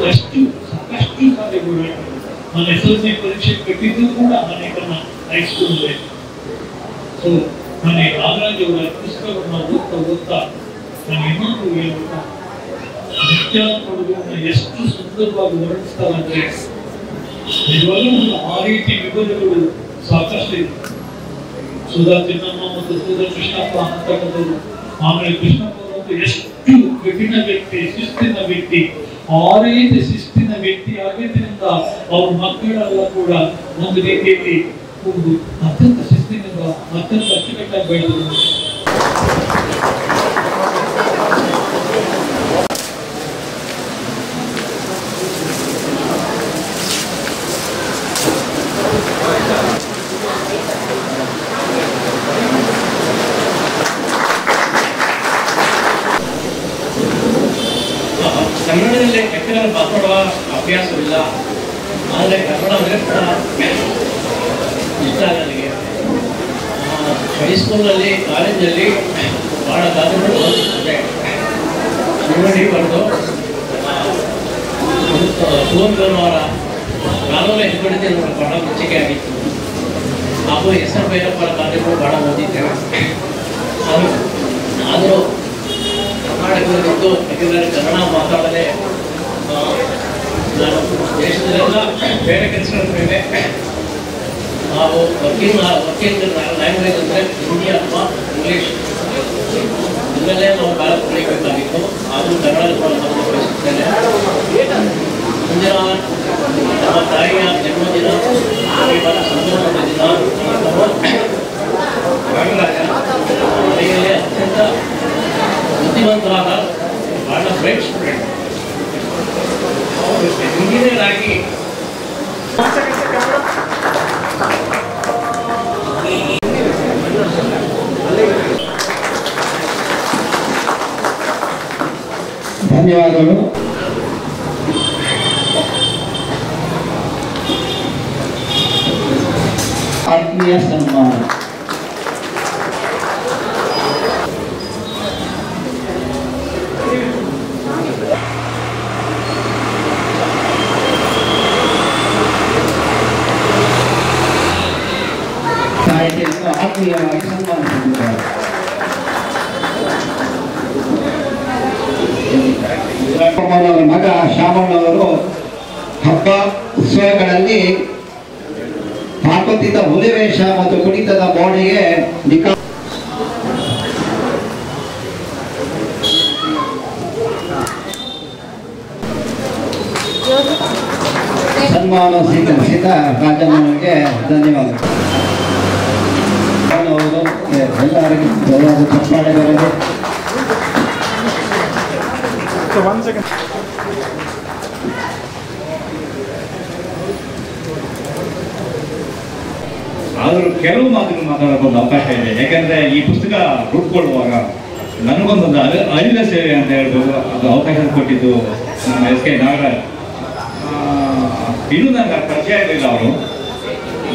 ಸಾಕಷ್ಟು ಕಾರ್ಯಗಳು ನಾನು SSLC ಪರೀಕ್ಷೆ ಕಟ್ಟಿದ್ದು ಕೂಡ ಆನೆಗಳನ್ನ ಹೈಸ್ಕೂಲ್. ಸೊ ನಾನು ನಾಗರಾಜ್ ಅವರ ಪುಸ್ತಕವನ್ನು ಓದ್ತಾ ನಾನು ಇನ್ನೊಂದು ಹೇಳ್ತಾ ನಿತ್ಯಾನಂದರನ್ನ ಎಷ್ಟು ಸುಂದರವಾಗಿ ವರ್ಣಿಸ್ತಾರೆ ಅಂದ್ರೆ ನಿಜವಾಗ್ಲೂ ಆ ರೀತಿ ವಿವರಗಳು ಸಾಕಷ್ಟು ಇದೆ. ಸುಧಾ ಚಿನ್ನಮ್ಮ ಮತ್ತು ಸುಧಾ ಕೃಷ್ಣಪ್ಪ ಅಂತಕ್ಕಂಥವ್ರು, ಆಮೇಲೆ ಕೃಷ್ಣಪ್ಪ ಅವರು ಎಷ್ಟು ಕಠಿಣ ವ್ಯಕ್ತಿ, ಶಿಸ್ತಿನ ವ್ಯಕ್ತಿ. ಆ ರೀತಿ ಶಿಸ್ತಿನ ವ್ಯಕ್ತಿ ಆಗಿದ್ದರಿಂದ ಅವ್ರ ಮಕ್ಕಳೆಲ್ಲ ಕೂಡ ಒಂದು ರೀತಿಯಲ್ಲಿ ಒಂದು ಅತ್ಯಂತ ಶಿಸ್ತಿನಿಂದ ಅತ್ಯಂತ ಅಚ್ಚುಕಟ್ಟಾಗಿ ಬೆಳೆದರು. ಕನ್ನಡದಲ್ಲಿ ಹೆಚ್ಚಿನ ಮಾತಾಡುವ ಅಭ್ಯಾಸವಿಲ್ಲ, ಆದರೆ ಕನ್ನಡ ಅಂದರೆ ಇಷ್ಟ ನನಗೆ. ಹೈಸ್ಕೂಲಲ್ಲಿ ಕಾಲೇಜಲ್ಲಿ ಭಾಳ ಗಾದೆಗಳು ಓದಿಸಿದೆ. ನೋಡಿ ಬರೆದು ಅವರ ಕಾನೂನು ಹೆಗ್ಗಡತೆ ಬಹಳ ಮೆಚ್ಚುಗೆ ಆಗಿತ್ತು. ಹಾಗೂ SR ಭೈರಪ್ಪರ ಗಾದೆಗಳು ಭಾಳ ಓದಿದ್ದೇವೆ. ಆದರೂ ಕರ್ನಾಟಕದಲ್ಲಿದ್ದು ಯಾಕೆಂದರೆ ಕನ್ನಡ ಮಾತಾಡದೆ ನಾನು ದೇಶದಲ್ಲೆಲ್ಲ ಬೇರೆ ಕೆಲಸಗಳ ಮೇಲೆ ನಾವು ವರ್ಕಿಂಗ್ ಲ್ಯಾಂಗ್ವೇಜ್ ಅಂದರೆ ಹಿಂದಿ ಅಥವಾ ಇಂಗ್ಲೀಷ್ ಇದರಲ್ಲೇ ನಾವು ಕಾಲ ಕಲಿಯಬೇಕಾಗಿತ್ತು. ಆದರೂ ಕನ್ನಡದ ಬಯಸುತ್ತೇನೆ. ಮುಂದಿನ ನಮ್ಮ ತಾಯಿಯ ಜನ್ಮದಿನ, ಸಂಭ್ರಮದ ದಿನ, ಮನೆಯಲ್ಲಿ ಅತ್ಯಂತ ಧನ್ಯವಾದಗಳು. ಆತ್ಮೀಯ ಸನ್ಮಾನ. ಸಾಹಿತ್ಯವನ್ನು ಆತ್ಮೀಯವಾಗಿ ಸನ್ಮಾನಿಸಿದ್ದಾರೆ. ಅವರ ಮಗ ಶ್ಯಾಮಣ್ಣವರು ಹಬ್ಬ ಉತ್ಸವಗಳಲ್ಲಿ ಹಾಕುತ್ತಿದ್ದ ಹುಲಿವೇಷ ಮತ್ತು ಕುಣಿತದ ಮೋಡಿಗೆ ಸನ್ಮಾನ ಸ್ವೀಕರಿಸಿದ ರಾಜಣ್ಣನಿಗೆ ಧನ್ಯವಾದಗಳು. ಅವರು ಎಲ್ಲರಿಗೂ ಚಪ್ಪಾಳೆ ಬರಲಿ. ಆದರೂ ಕೆಲವು ಮಾತುಗಳು ಮಾತಾಡೋಕೆ ಒಂದು ಅವಕಾಶ ಇದೆ. ಯಾಕಂದ್ರೆ ಈ ಪುಸ್ತಕ ರೂಪುಗೊಳ್ಳುವಾಗ ನನಗೊಂದೊಂದು ಅರಿವಿನ ಸೇವೆ ಅಂತ ಹೇಳ್ಬೋದು. ಅದು ಅವಕಾಶ ಕೊಟ್ಟಿದ್ದು ನಮ್ಮ ಎಸ್ ಕೆ ನಾಗರಾಜ್. ಇನ್ನೂ ನನಗೆ ಪರಿಚಯ ಇರಲಿಲ್ಲ. ಅವರು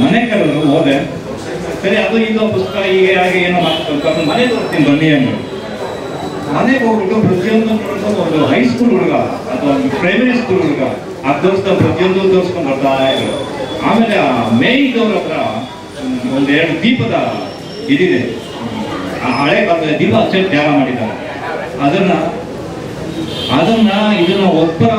ಮನೆ ಕರೆದ್ರು, ಹೋದೆ. ಸರಿ, ಅದು ಇದು ಪುಸ್ತಕ ಹೀಗೆ ಹಾಗೆ ಏನೋ ಮಾತಾಡ್ಕೊಂಡು ಮನೆ ತೋರಿಸ್ತೀನಿ ಬನ್ನಿ ಅಂದರು. ಮನೆಗೆ ಹೋಗ್ಬಿಟ್ಟು ಪ್ರತಿಯೊಂದು ಒಂದು ಹೈಸ್ಕೂಲ್ ಹುಡುಗ ಅಥವಾ ಪ್ರೈಮರಿ ಸ್ಕೂಲ್ ಹುಡುಗ ಅದು ಪ್ರತಿಯೊಂದು ತೋರಿಸ್ಕೊಂಡು ಬರ್ತಾ ಇದ್ರು. ಆಮೇಲೆ ಆ ಮೇಯ್ದವ್ರ ಹತ್ರ ಒಂದೆರಡು ದೀಪದ ಇದಿದೆ. ಆ ಹಳೆ ಕಾಲದಲ್ಲಿ ದೀಪ ಹಚ್ಚಿ ತ್ಯಾಗ ಮಾಡಿದ್ದಾರೆ. ಇದನ್ನ ಒಬ್ಬರ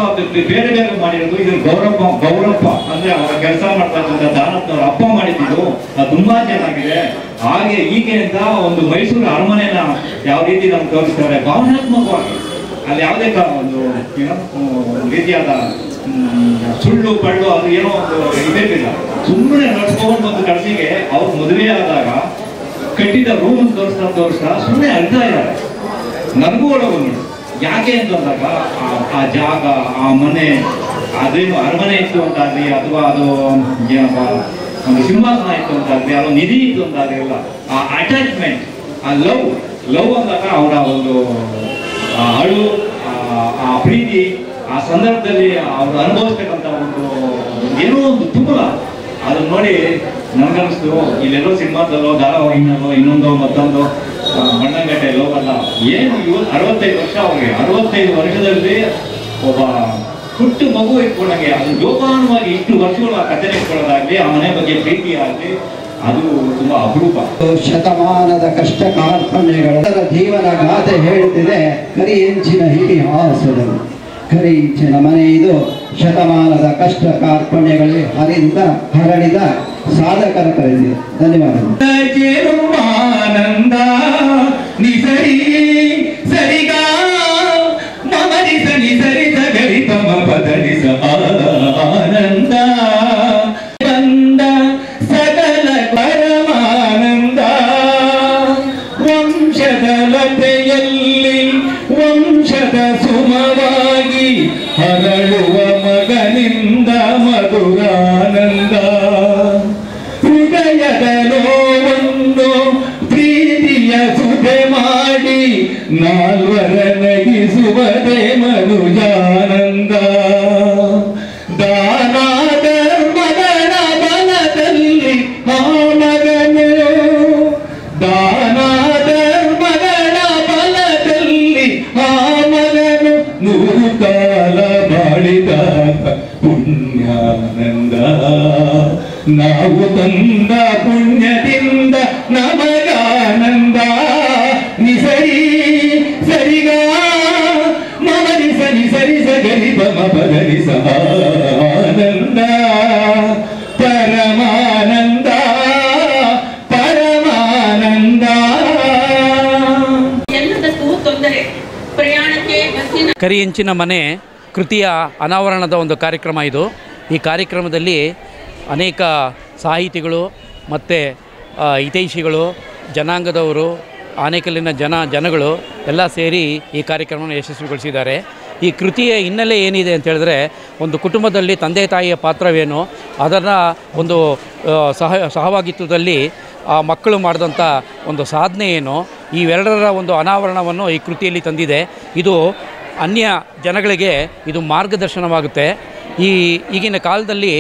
ಬೇರೆ ಬೇರೆ ಮಾಡಿರೋದು. ಇದು ಗೌರಪ್ಪ ಅಂದ್ರೆ ಅವರ ಕೆಲಸ ಮಾಡ್ತಕ್ಕಂಥ ದಾನಪ್ಪನವ್ರ ಅಪ್ಪ ಮಾಡಿದ್ದು ಅದು ತುಂಬಾ ಚೆನ್ನಾಗಿದೆ. ಹಾಗೆ ಹೀಗೆ ಅಂತ ಒಂದು ಮೈಸೂರು ಅರಮನೆನ ಯಾವ ರೀತಿ ನಮ್ಗೆ ತೋರಿಸ್ತಾರೆ ಭಾವನಾತ್ಮಕವಾಗಿ. ಅಲ್ಲಿ ಯಾವುದೇ ಒಂದು ರೀತಿಯಾದ ಸುಳ್ಳು ಪಳ್ಳು ಅದು ಏನೋ ಒಂದು ಇದಿರಲಿಲ್ಲ. ಸುಮ್ಮನೆ ನಡ್ಸ್ಕೊಂಡು ಒಂದು ಕಡೆಸಿಗೆ ಅವ್ರು ಮದುವೆ ಆದಾಗ ಕಟ್ಟಿದ ರೂಮ್ ತೋರಿಸ್ತಾ ಸುಮ್ಮನೆ ಅಳ್ತಾ ಇದ್ದಾರೆ. ನನಗೂ ಒಳಗೊಂಡು ಯಾಕೆ ಅಂತಂದಾಗ ಆ ಜಾಗ, ಆ ಮನೆ, ಅದೇನು ಅರಮನೆ ಇತ್ತು ಅಂತಾಗ್ಲಿ ಅಥವಾ ಅದು ಒಂದು ಸಿಂಹಾಸನ ಇತ್ತು ಅಂತಾಗ್ಲಿ, ಅದು ನಿಧಿ ಇತ್ತು ಅಂತಾಗ್ಲಿ, ಇಲ್ಲ ಆ ಅಟ್ಯಾಚ್ಮೆಂಟ್, ಆ ಲವ್ ಅಂದಾಗ ಅವರ ಒಂದು ಅಳು, ಆ ಪ್ರೀತಿ, ಆ ಸಂದರ್ಭದಲ್ಲಿ ಅವ್ರು ಅನುಭವಿಸ್ತಕ್ಕಂಥ ಒಂದು ಏನೋ ಒಂದು ತುಮುಲ ಅದನ್ನ ನೋಡಿ ನನ್ಗನ್ನಿಸ್ತು ಇಲ್ಲೆಲ್ಲೋ ಸಿನಿಮಾದಲ್ಲೋ ಧಾರಾವಾಹಿನಲ್ಲೋ ಇನ್ನೊಂದು ಮತ್ತೊಂದು ಮಣ್ಣಂಗಟ್ಟೆ ಲೋಕಲ್ಲ ಏನು ಇವರು 65 ವರ್ಷ ಅವ್ರಿಗೆ 65 ವರ್ಷದಲ್ಲಿ ಒಬ್ಬ ಪುಟ್ಟ ಮಗು ಇಟ್ಕೊಂಡಂಗೆ ಅದು ಜೋಪಾನವಾಗಿ ಇಷ್ಟು ವರ್ಷಗಳು ಆ ಕಥೆ ಇಟ್ಕೊಳ್ಳೋದಾಗ್ಲಿ, ಆ ಮನೆ ಬಗ್ಗೆ ಪ್ರೀತಿ ಆಗಲಿ, ಅದು ತುಂಬಾ ಅಪರೂಪ. ಶತಮಾನದ ಕಷ್ಟ ಕಾರ್ಪಣ್ಯಗಳ ಜೀವನ ಗಾಥೆ ಹೇಳುತ್ತಿದೆ ಕರಿ ಹೆಂಚಿನ ಇತಿಹಾಸದಲ್ಲಿ. ಕರಿ ಹೆಂಚಿನ ಮನೆ ಇದು ಶತಮಾನದ ಕಷ್ಟ ಕಾರ್ಪಣ್ಯಗಳಲ್ಲಿ ಹರಡಿದ ಸಾಧಕರ ಕರೆದಿದೆ. ಧನ್ಯವಾದಗಳು. ಆನಂದ ನಿಸರಿ ಸರಿಗ ಮಮರಿ ಸನಿ ಸರಿ ಸಗರಿ ತಮ ಪದನಿಸ ಆನಂದ ಬಂದ ಸಕಲ ಪರಮಾನಂದ ವಂಶದ ಲತೆಯಲ್ಲಿ ವಂಶದ ಸುಮವಾಗಿ ಹರಳುವ ಮಗನಿಂದ ಮಧುರಾನಂದ ಹೃದಯದ ನೋವನ್ನು ಪ್ರೀತಿಯ ಸುಧೆ ಮಾಡಿ ನಾಲ್ವರ ನಗಿಸುವುದೇ ಮನುಜಾನಂದ. ದಾನಾದ ಮಗನ ಬಲದಲ್ಲಿ ಆ ಮಗನು, ದಾನಾದ ಮಗನ ಬಲದಲ್ಲಿ ಆ ಮಗನು ನೂರು ಕಾಲ ಬಾಳಿದ ಪುಣ್ಯಾನಂದ. ನಾವು ತಂದ ಪುಣ್ಯದಿಂದ ನಮಗಾನಂದ ನಿಸರಿ ಸರಿಗ ಮಮರಿ ಸನಿ ಸರಿ ಸಗರಿ ಪಮ ಪದರಿ ಆನಂದ ಪರಮಾನಂದ ಪರಮಾನಂದ. ಎಲ್ಲದಕ್ಕೂ ತೊಂದರೆ. ಪ್ರಯಾಣಕ್ಕೆ ಬಸ್ಸಿನ ಕರಿ ಹೆಂಚಿನ ಮನೆ ಕೃತಿಯ ಅನಾವರಣದ ಒಂದು ಕಾರ್ಯಕ್ರಮ ಇದು. ಈ ಕಾರ್ಯಕ್ರಮದಲ್ಲಿ ಅನೇಕ ಸಾಹಿತಿಗಳು ಮತ್ತು ಹಿತೈಷಿಗಳು, ಜನಾಂಗದವರು, ಆನೇಕಲ್ಲಿನ ಜನಗಳು ಎಲ್ಲ ಸೇರಿ ಈ ಕಾರ್ಯಕ್ರಮವನ್ನು ಯಶಸ್ವಿಗೊಳಿಸಿದ್ದಾರೆ. ಈ ಕೃತಿಯ ಹಿನ್ನೆಲೆ ಏನಿದೆ ಅಂತ ಹೇಳಿದ್ರೆ, ಒಂದು ಕುಟುಂಬದಲ್ಲಿ ತಂದೆ ತಾಯಿಯ ಪಾತ್ರವೇನು, ಅದನ್ನು ಒಂದು ಸಹಭಾಗಿತ್ವದಲ್ಲಿ ಆ ಮಕ್ಕಳು ಮಾಡಿದಂಥ ಒಂದು ಸಾಧನೆ ಏನು, ಇವೆರಡರ ಒಂದು ಅನಾವರಣವನ್ನು ಈ ಕೃತಿಯಲ್ಲಿ ತಂದಿದೆ. ಇದು ಅನ್ಯ ಜನಗಳಿಗೆ ಇದು ಮಾರ್ಗದರ್ಶನವಾಗುತ್ತೆ. ಈಗಿನ ಕಾಲದಲ್ಲಿ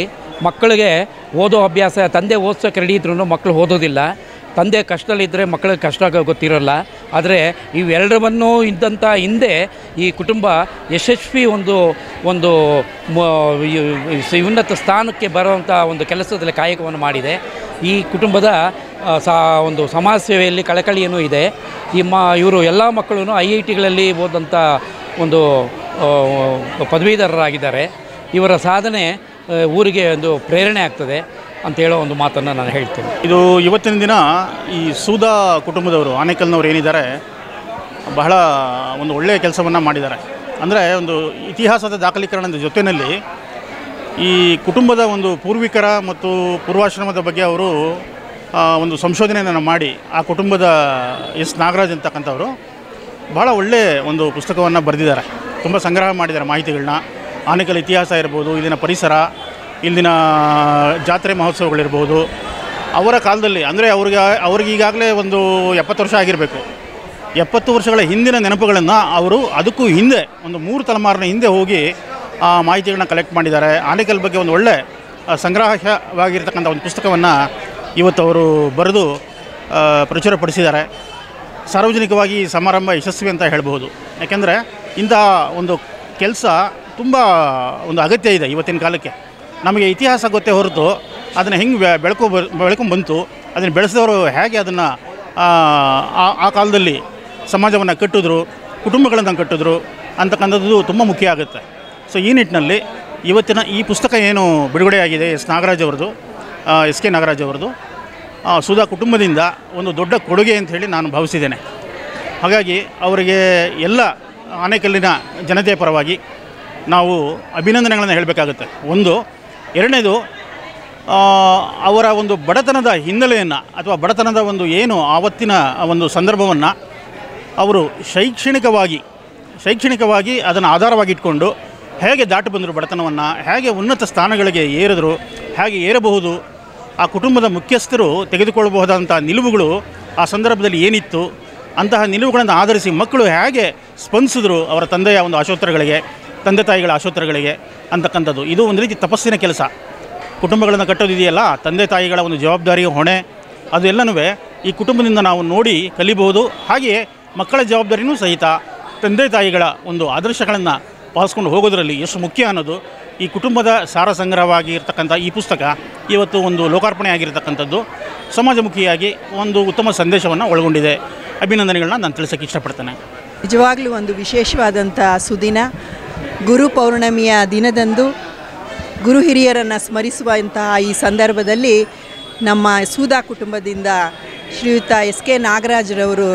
ಮಕ್ಕಳಿಗೆ ಓದೋ ಅಭ್ಯಾಸ, ತಂದೆ ಓದಿಸೋಕೆ ರೆಡಿ ಇದ್ರೂ ಮಕ್ಕಳು ಓದೋದಿಲ್ಲ. ತಂದೆ ಕಷ್ಟದಲ್ಲಿದ್ದರೆ ಮಕ್ಕಳಿಗೆ ಕಷ್ಟ ಗೊತ್ತಿರೋಲ್ಲ. ಆದರೆ ಇವೆರಡರನ್ನೂ ಇದ್ದಂಥ ಹಿಂದೆ ಈ ಕುಟುಂಬ ಯಶಸ್ವಿ ಒಂದು ಉನ್ನತ ಸ್ಥಾನಕ್ಕೆ ಬರುವಂಥ ಒಂದು ಕೆಲಸದಲ್ಲಿ ಕಾಯಕವನ್ನು ಮಾಡಿದೆ. ಈ ಕುಟುಂಬದ ಒಂದು ಸಮಾಜ ಸೇವೆಯಲ್ಲಿ ಕಳಕಳಿಯೂ ಇದೆ. ಇವರು ಎಲ್ಲ ಮಕ್ಕಳು IITಗಳಲ್ಲಿ ಓದಂಥ ಒಂದು ಪದವೀಧರರಾಗಿದ್ದಾರೆ. ಇವರ ಸಾಧನೆ ಊರಿಗೆ ಒಂದು ಪ್ರೇರಣೆ ಆಗ್ತದೆ ಅಂತ ಹೇಳೋ ಒಂದು ಮಾತನ್ನು ನಾನು ಹೇಳ್ತೇನೆ. ಇದು ಇವತ್ತಿನ ದಿನ ಈ ಸೂದಾ ಕುಟುಂಬದವರು, ಆನೇಕಲ್ನವ್ರು ಏನಿದ್ದಾರೆ, ಬಹಳ ಒಂದು ಒಳ್ಳೆಯ ಕೆಲಸವನ್ನು ಮಾಡಿದ್ದಾರೆ. ಅಂದರೆ ಒಂದು ಇತಿಹಾಸದ ದಾಖಲೀಕರಣದ ಜೊತೆಯಲ್ಲಿ ಈ ಕುಟುಂಬದ ಒಂದು ಪೂರ್ವಿಕರ ಮತ್ತು ಪೂರ್ವಾಶ್ರಮದ ಬಗ್ಗೆ ಅವರು ಒಂದು ಸಂಶೋಧನೆಯನ್ನು ಮಾಡಿ ಆ ಕುಟುಂಬದ ಎಸ್ ನಾಗರಾಜ್ ಅಂತಕ್ಕಂಥವರು ಭಾಳ ಒಳ್ಳೆಯ ಒಂದು ಪುಸ್ತಕವನ್ನು ಬರೆದಿದ್ದಾರೆ. ತುಂಬ ಸಂಗ್ರಹ ಮಾಡಿದ್ದಾರೆ ಮಾಹಿತಿಗಳನ್ನ. ಆನೇಕಲ್ ಇತಿಹಾಸ ಇರ್ಬೋದು, ಇಲ್ಲಿನ ಪರಿಸರ, ಇಲ್ಲಿನ ಜಾತ್ರೆ ಮಹೋತ್ಸವಗಳಿರ್ಬೋದು. ಅವರ ಕಾಲದಲ್ಲಿ ಅಂದರೆ ಅವ್ರಿಗೀಗಾಗಲೇ ಒಂದು 70 ವರ್ಷ ಆಗಿರಬೇಕು. 70 ವರ್ಷಗಳ ಹಿಂದಿನ ನೆನಪುಗಳನ್ನು ಅವರು ಅದಕ್ಕೂ ಹಿಂದೆ ಒಂದು 3 ತಲೆಮಾರಿನ ಹಿಂದೆ ಹೋಗಿ ಆ ಮಾಹಿತಿಗಳನ್ನ ಕಲೆಕ್ಟ್ ಮಾಡಿದ್ದಾರೆ. ಆನೇಕಲ್ ಬಗ್ಗೆ ಒಂದು ಒಳ್ಳೆ ಸಂಗ್ರಹವಾಗಿರ್ತಕ್ಕಂಥ ಒಂದು ಪುಸ್ತಕವನ್ನು ಇವತ್ತು ಅವರು ಬರೆದು ಪ್ರಚುರಪಡಿಸಿದ್ದಾರೆ. ಸಾರ್ವಜನಿಕವಾಗಿ ಈ ಸಮಾರಂಭ ಯಶಸ್ವಿ ಅಂತ ಹೇಳ್ಬೋದು. ಯಾಕೆಂದರೆ ಇಂಥ ಒಂದು ಕೆಲಸ ತುಂಬ ಒಂದು ಅಗತ್ಯ ಇದೆ ಇವತ್ತಿನ ಕಾಲಕ್ಕೆ. ನಮಗೆ ಇತಿಹಾಸ ಗೊತ್ತೇ ಹೊರತು ಅದನ್ನು ಹೆಂಗೆ ಬೆಳ್ಕೊಂಡು ಬಂತು, ಅದನ್ನು ಬೆಳೆಸಿದವರು ಹೇಗೆ ಅದನ್ನು ಆ ಕಾಲದಲ್ಲಿ ಸಮಾಜವನ್ನು ಕಟ್ಟಿದ್ರು, ಕುಟುಂಬಗಳನ್ನು ಕಟ್ಟಿದ್ರು ಅಂತಕ್ಕಂಥದ್ದು ತುಂಬ ಮುಖ್ಯ ಆಗುತ್ತೆ. ಸೊ ಈ ನಿಟ್ಟಿನಲ್ಲಿ ಇವತ್ತಿನ ಈ ಪುಸ್ತಕ ಏನು ಬಿಡುಗಡೆಯಾಗಿದೆ SK ನಾಗರಾಜ್ ಅವರದು ಸುಧಾ ಕುಟುಂಬದಿಂದ ಒಂದು ದೊಡ್ಡ ಕೊಡುಗೆ ಅಂತ ಹೇಳಿ ನಾನು ಭಾವಿಸಿದ್ದೇನೆ. ಹಾಗಾಗಿ ಅವರಿಗೆ ಎಲ್ಲ ಆನೇಕಲ್ಲಿನ ಜನತೆಯ ಪರವಾಗಿ ನಾವು ಅಭಿನಂದನೆಗಳನ್ನು ಹೇಳಬೇಕಾಗುತ್ತೆ. ಎರಡನೇದು, ಅವರ ಒಂದು ಬಡತನದ ಹಿನ್ನೆಲೆಯನ್ನು ಅಥವಾ ಬಡತನದ ಒಂದು ಏನು ಆವತ್ತಿನ ಒಂದು ಸಂದರ್ಭವನ್ನು ಅವರು ಶೈಕ್ಷಣಿಕವಾಗಿ ಅದನ್ನು ಆಧಾರವಾಗಿ ಇಟ್ಕೊಂಡು ಹೇಗೆ ದಾಟಿ ಬಂದರು, ಬಡತನವನ್ನು ಹೇಗೆ ಉನ್ನತ ಸ್ಥಾನಗಳಿಗೆ ಏರಿದ್ರು, ಹೇಗೆ ಏರಬಹುದು, ಆ ಕುಟುಂಬದ ಮುಖ್ಯಸ್ಥರು ತೆಗೆದುಕೊಳ್ಳಬಹುದಾದಂಥ ನಿಲುವುಗಳು ಆ ಸಂದರ್ಭದಲ್ಲಿ ಏನಿತ್ತು, ಅಂತಹ ನಿಲುವುಗಳನ್ನು ಆಧರಿಸಿ ಮಕ್ಕಳು ಹೇಗೆ ಸ್ಪಂದಿಸಿದ್ರು ಅವರ ತಂದೆಯ ಒಂದು ಆಶೋತ್ತರಗಳಿಗೆ, ತಂದೆ ತಾಯಿಗಳ ಆಶೋತ್ತರಗಳಿಗೆ ಅಂತಕ್ಕಂಥದ್ದು. ಇದು ಒಂದು ರೀತಿ ತಪಸ್ಸಿನ ಕೆಲಸ. ಕುಟುಂಬಗಳನ್ನು ಕಟ್ಟೋದಿದೆಯಲ್ಲ, ತಂದೆ ತಾಯಿಗಳ ಒಂದು ಜವಾಬ್ದಾರಿ, ಹೊಣೆ, ಅದೆಲ್ಲನೂ ಈ ಕುಟುಂಬದಿಂದ ನಾವು ನೋಡಿ ಕಲಿಬಹುದು. ಹಾಗೆಯೇ ಮಕ್ಕಳ ಜವಾಬ್ದಾರಿನೂ ಸಹಿತ ತಂದೆ ತಾಯಿಗಳ ಒಂದು ಆದರ್ಶಗಳನ್ನು ಪಾಲಿಸ್ಕೊಂಡು ಹೋಗೋದರಲ್ಲಿ ಎಷ್ಟು ಮುಖ್ಯ ಅನ್ನೋದು ಈ ಕುಟುಂಬದ ಸಾರ ಸಂಗ್ರಹವಾಗಿ ಇರತಕ್ಕಂಥ ಈ ಪುಸ್ತಕ ಇವತ್ತು ಒಂದು ಲೋಕಾರ್ಪಣೆ ಆಗಿರತಕ್ಕಂಥದ್ದು ಸಮಾಜಮುಖಿಯಾಗಿ ಒಂದು ಉತ್ತಮ ಸಂದೇಶವನ್ನು ಒಳಗೊಂಡಿದೆ. ಅಭಿನಂದನೆಗಳನ್ನ ನಾನು ತಿಳಿಸೋಕ್ಕೆ ಇಷ್ಟಪಡ್ತೇನೆ. ನಿಜವಾಗ್ಲೂ ಒಂದು ವಿಶೇಷವಾದಂಥ ಸುದಿನ. ಗುರು ಪೌರ್ಣಮಿಯ ದಿನದಂದು ಗುರು ಹಿರಿಯರನ್ನು ಸ್ಮರಿಸುವಂತಹ ಈ ಸಂದರ್ಭದಲ್ಲಿ ನಮ್ಮ ಸೂದಾ ಕುಟುಂಬದಿಂದ ಶ್ರೀಯುತ SK ನಾಗರಾಜ್ರವರು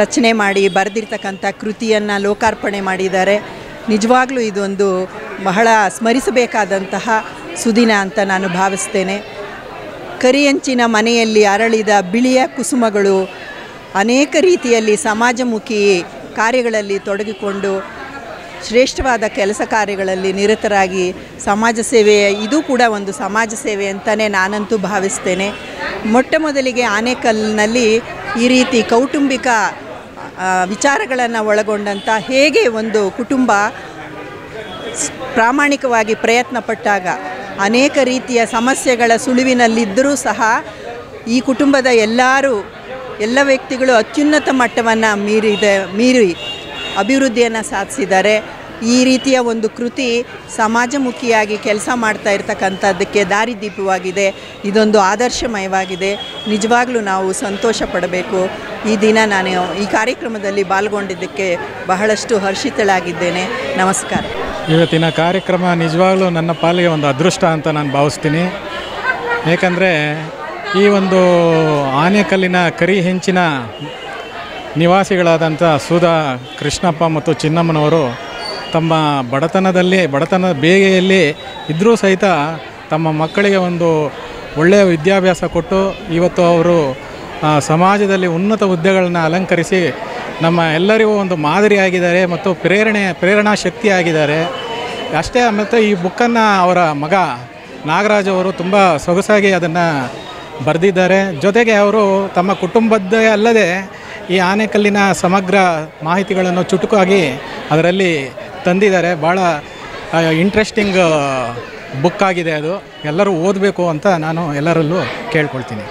ರಚನೆ ಮಾಡಿ ಬರೆದಿರ್ತಕ್ಕಂಥ ಕೃತಿಯನ್ನು ಲೋಕಾರ್ಪಣೆ ಮಾಡಿದ್ದಾರೆ. ನಿಜವಾಗ್ಲೂ ಇದೊಂದು ಬಹಳ ಸ್ಮರಿಸಬೇಕಾದಂತಹ ಸುದಿನ ಅಂತ ನಾನು ಭಾವಿಸ್ತೇನೆ. ಕರಿಯಂಚಿನ ಮನೆಯಲ್ಲಿ ಅರಳಿದ ಬಿಳಿಯ ಕುಸುಮಗಳು ಅನೇಕ ರೀತಿಯಲ್ಲಿ ಸಮಾಜಮುಖಿ ಕಾರ್ಯಗಳಲ್ಲಿ ತೊಡಗಿಕೊಂಡು ಶ್ರೇಷ್ಠವಾದ ಕೆಲಸ ಕಾರ್ಯಗಳಲ್ಲಿ ನಿರತರಾಗಿ ಸಮಾಜ ಸೇವೆ, ಇದು ಕೂಡ ಒಂದು ಸಮಾಜ ಸೇವೆ ಅಂತಲೇ ನಾನಂತೂ ಭಾವಿಸ್ತೇನೆ. ಮೊಟ್ಟ ಮೊದಲಿಗೆ ಆನೇಕಲ್ನಲ್ಲಿ ಈ ರೀತಿ ಕೌಟುಂಬಿಕ ವಿಚಾರಗಳನ್ನು ಒಳಗೊಂಡಂಥ ಹೇಗೆ ಒಂದು ಕುಟುಂಬ ಪ್ರಾಮಾಣಿಕವಾಗಿ ಪ್ರಯತ್ನ ಪಟ್ಟಾಗ ಅನೇಕ ರೀತಿಯ ಸಮಸ್ಯೆಗಳ ಸುಳಿವಿನಲ್ಲಿದ್ದರೂ ಸಹ ಈ ಕುಟುಂಬದ ಎಲ್ಲ ವ್ಯಕ್ತಿಗಳು ಅತ್ಯುನ್ನತ ಮಟ್ಟವನ್ನು ಮೀರಿ ಅಭಿವೃದ್ಧಿಯನ್ನು ಸಾಧಿಸಿದ್ದಾರೆ. ಈ ರೀತಿಯ ಒಂದು ಕೃತಿ ಸಮಾಜಮುಖಿಯಾಗಿ ಕೆಲಸ ಮಾಡ್ತಾ ಇರ್ತಕ್ಕಂಥದ್ದಕ್ಕೆ ದಾರಿದೀಪವಾಗಿದೆ. ಇದೊಂದು ಆದರ್ಶಮಯವಾಗಿದೆ. ನಿಜವಾಗ್ಲೂ ನಾವು ಸಂತೋಷ ಪಡಬೇಕು. ಈ ದಿನ ನಾನು ಈ ಕಾರ್ಯಕ್ರಮದಲ್ಲಿ ಪಾಲ್ಗೊಂಡಿದ್ದಕ್ಕೆ ಬಹಳಷ್ಟು ಹರ್ಷಿತಳಾಗಿದ್ದೇನೆ. ನಮಸ್ಕಾರ. ಇವತ್ತಿನ ಕಾರ್ಯಕ್ರಮ ನಿಜವಾಗ್ಲೂ ನನ್ನ ಪಾಲಿಗೆ ಒಂದು ಅದೃಷ್ಟ ಅಂತ ನಾನು ಭಾವಿಸ್ತೀನಿ. ಏಕೆಂದರೆ ಈ ಒಂದು ಆನೇಕಲ್ಲಿನ ಕರಿಹೆಂಚಿನ ನಿವಾಸಿಗಳಾದಂಥ ಸುಧಾ, ಕೃಷ್ಣಪ್ಪ ಮತ್ತು ಚಿನ್ನಮ್ಮನವರು ತಮ್ಮ ಬಡತನದ ಬೇಗೆಯಲ್ಲಿ ಇದ್ದರೂ ಸಹಿತ ತಮ್ಮ ಮಕ್ಕಳಿಗೆ ಒಂದು ಒಳ್ಳೆಯ ವಿದ್ಯಾಭ್ಯಾಸ ಕೊಟ್ಟು ಇವತ್ತು ಅವರು ಸಮಾಜದಲ್ಲಿ ಉನ್ನತ ಹುದ್ದೆಗಳನ್ನು ಅಲಂಕರಿಸಿ ನಮ್ಮ ಎಲ್ಲರಿಗೂ ಒಂದು ಮಾದರಿಯಾಗಿದ್ದಾರೆ ಮತ್ತು ಪ್ರೇರಣಾ ಶಕ್ತಿಯಾಗಿದ್ದಾರೆ. ಅಷ್ಟೇ ಮತ್ತು ಈ ಬುಕ್ಕನ್ನು ಅವರ ಮಗ ನಾಗರಾಜ್ ಅವರು ತುಂಬ ಸೊಗಸಾಗಿ ಅದನ್ನು ಬರೆದಿದ್ದಾರೆ. ಜೊತೆಗೆ ಅವರು ತಮ್ಮ ಕುಟುಂಬದ್ದೇ ಅಲ್ಲದೆ ಈ ಆನೆಕಲ್ಲಿನ ಸಮಗ್ರ ಮಾಹಿತಿಗಳನ್ನು ಚುಟುಕಾಗಿ ಅದರಲ್ಲಿ ತಂದಿದ್ದಾರೆ. ಭಾಳ ಇಂಟ್ರೆಸ್ಟಿಂಗ್ ಬುಕ್ ಆಗಿದೆ ಅದು. ಎಲ್ಲರೂ ಓದಬೇಕು ಅಂತ ನಾನು ಎಲ್ಲರಲ್ಲೂ ಕೇಳ್ಕೊಳ್ತೀನಿ.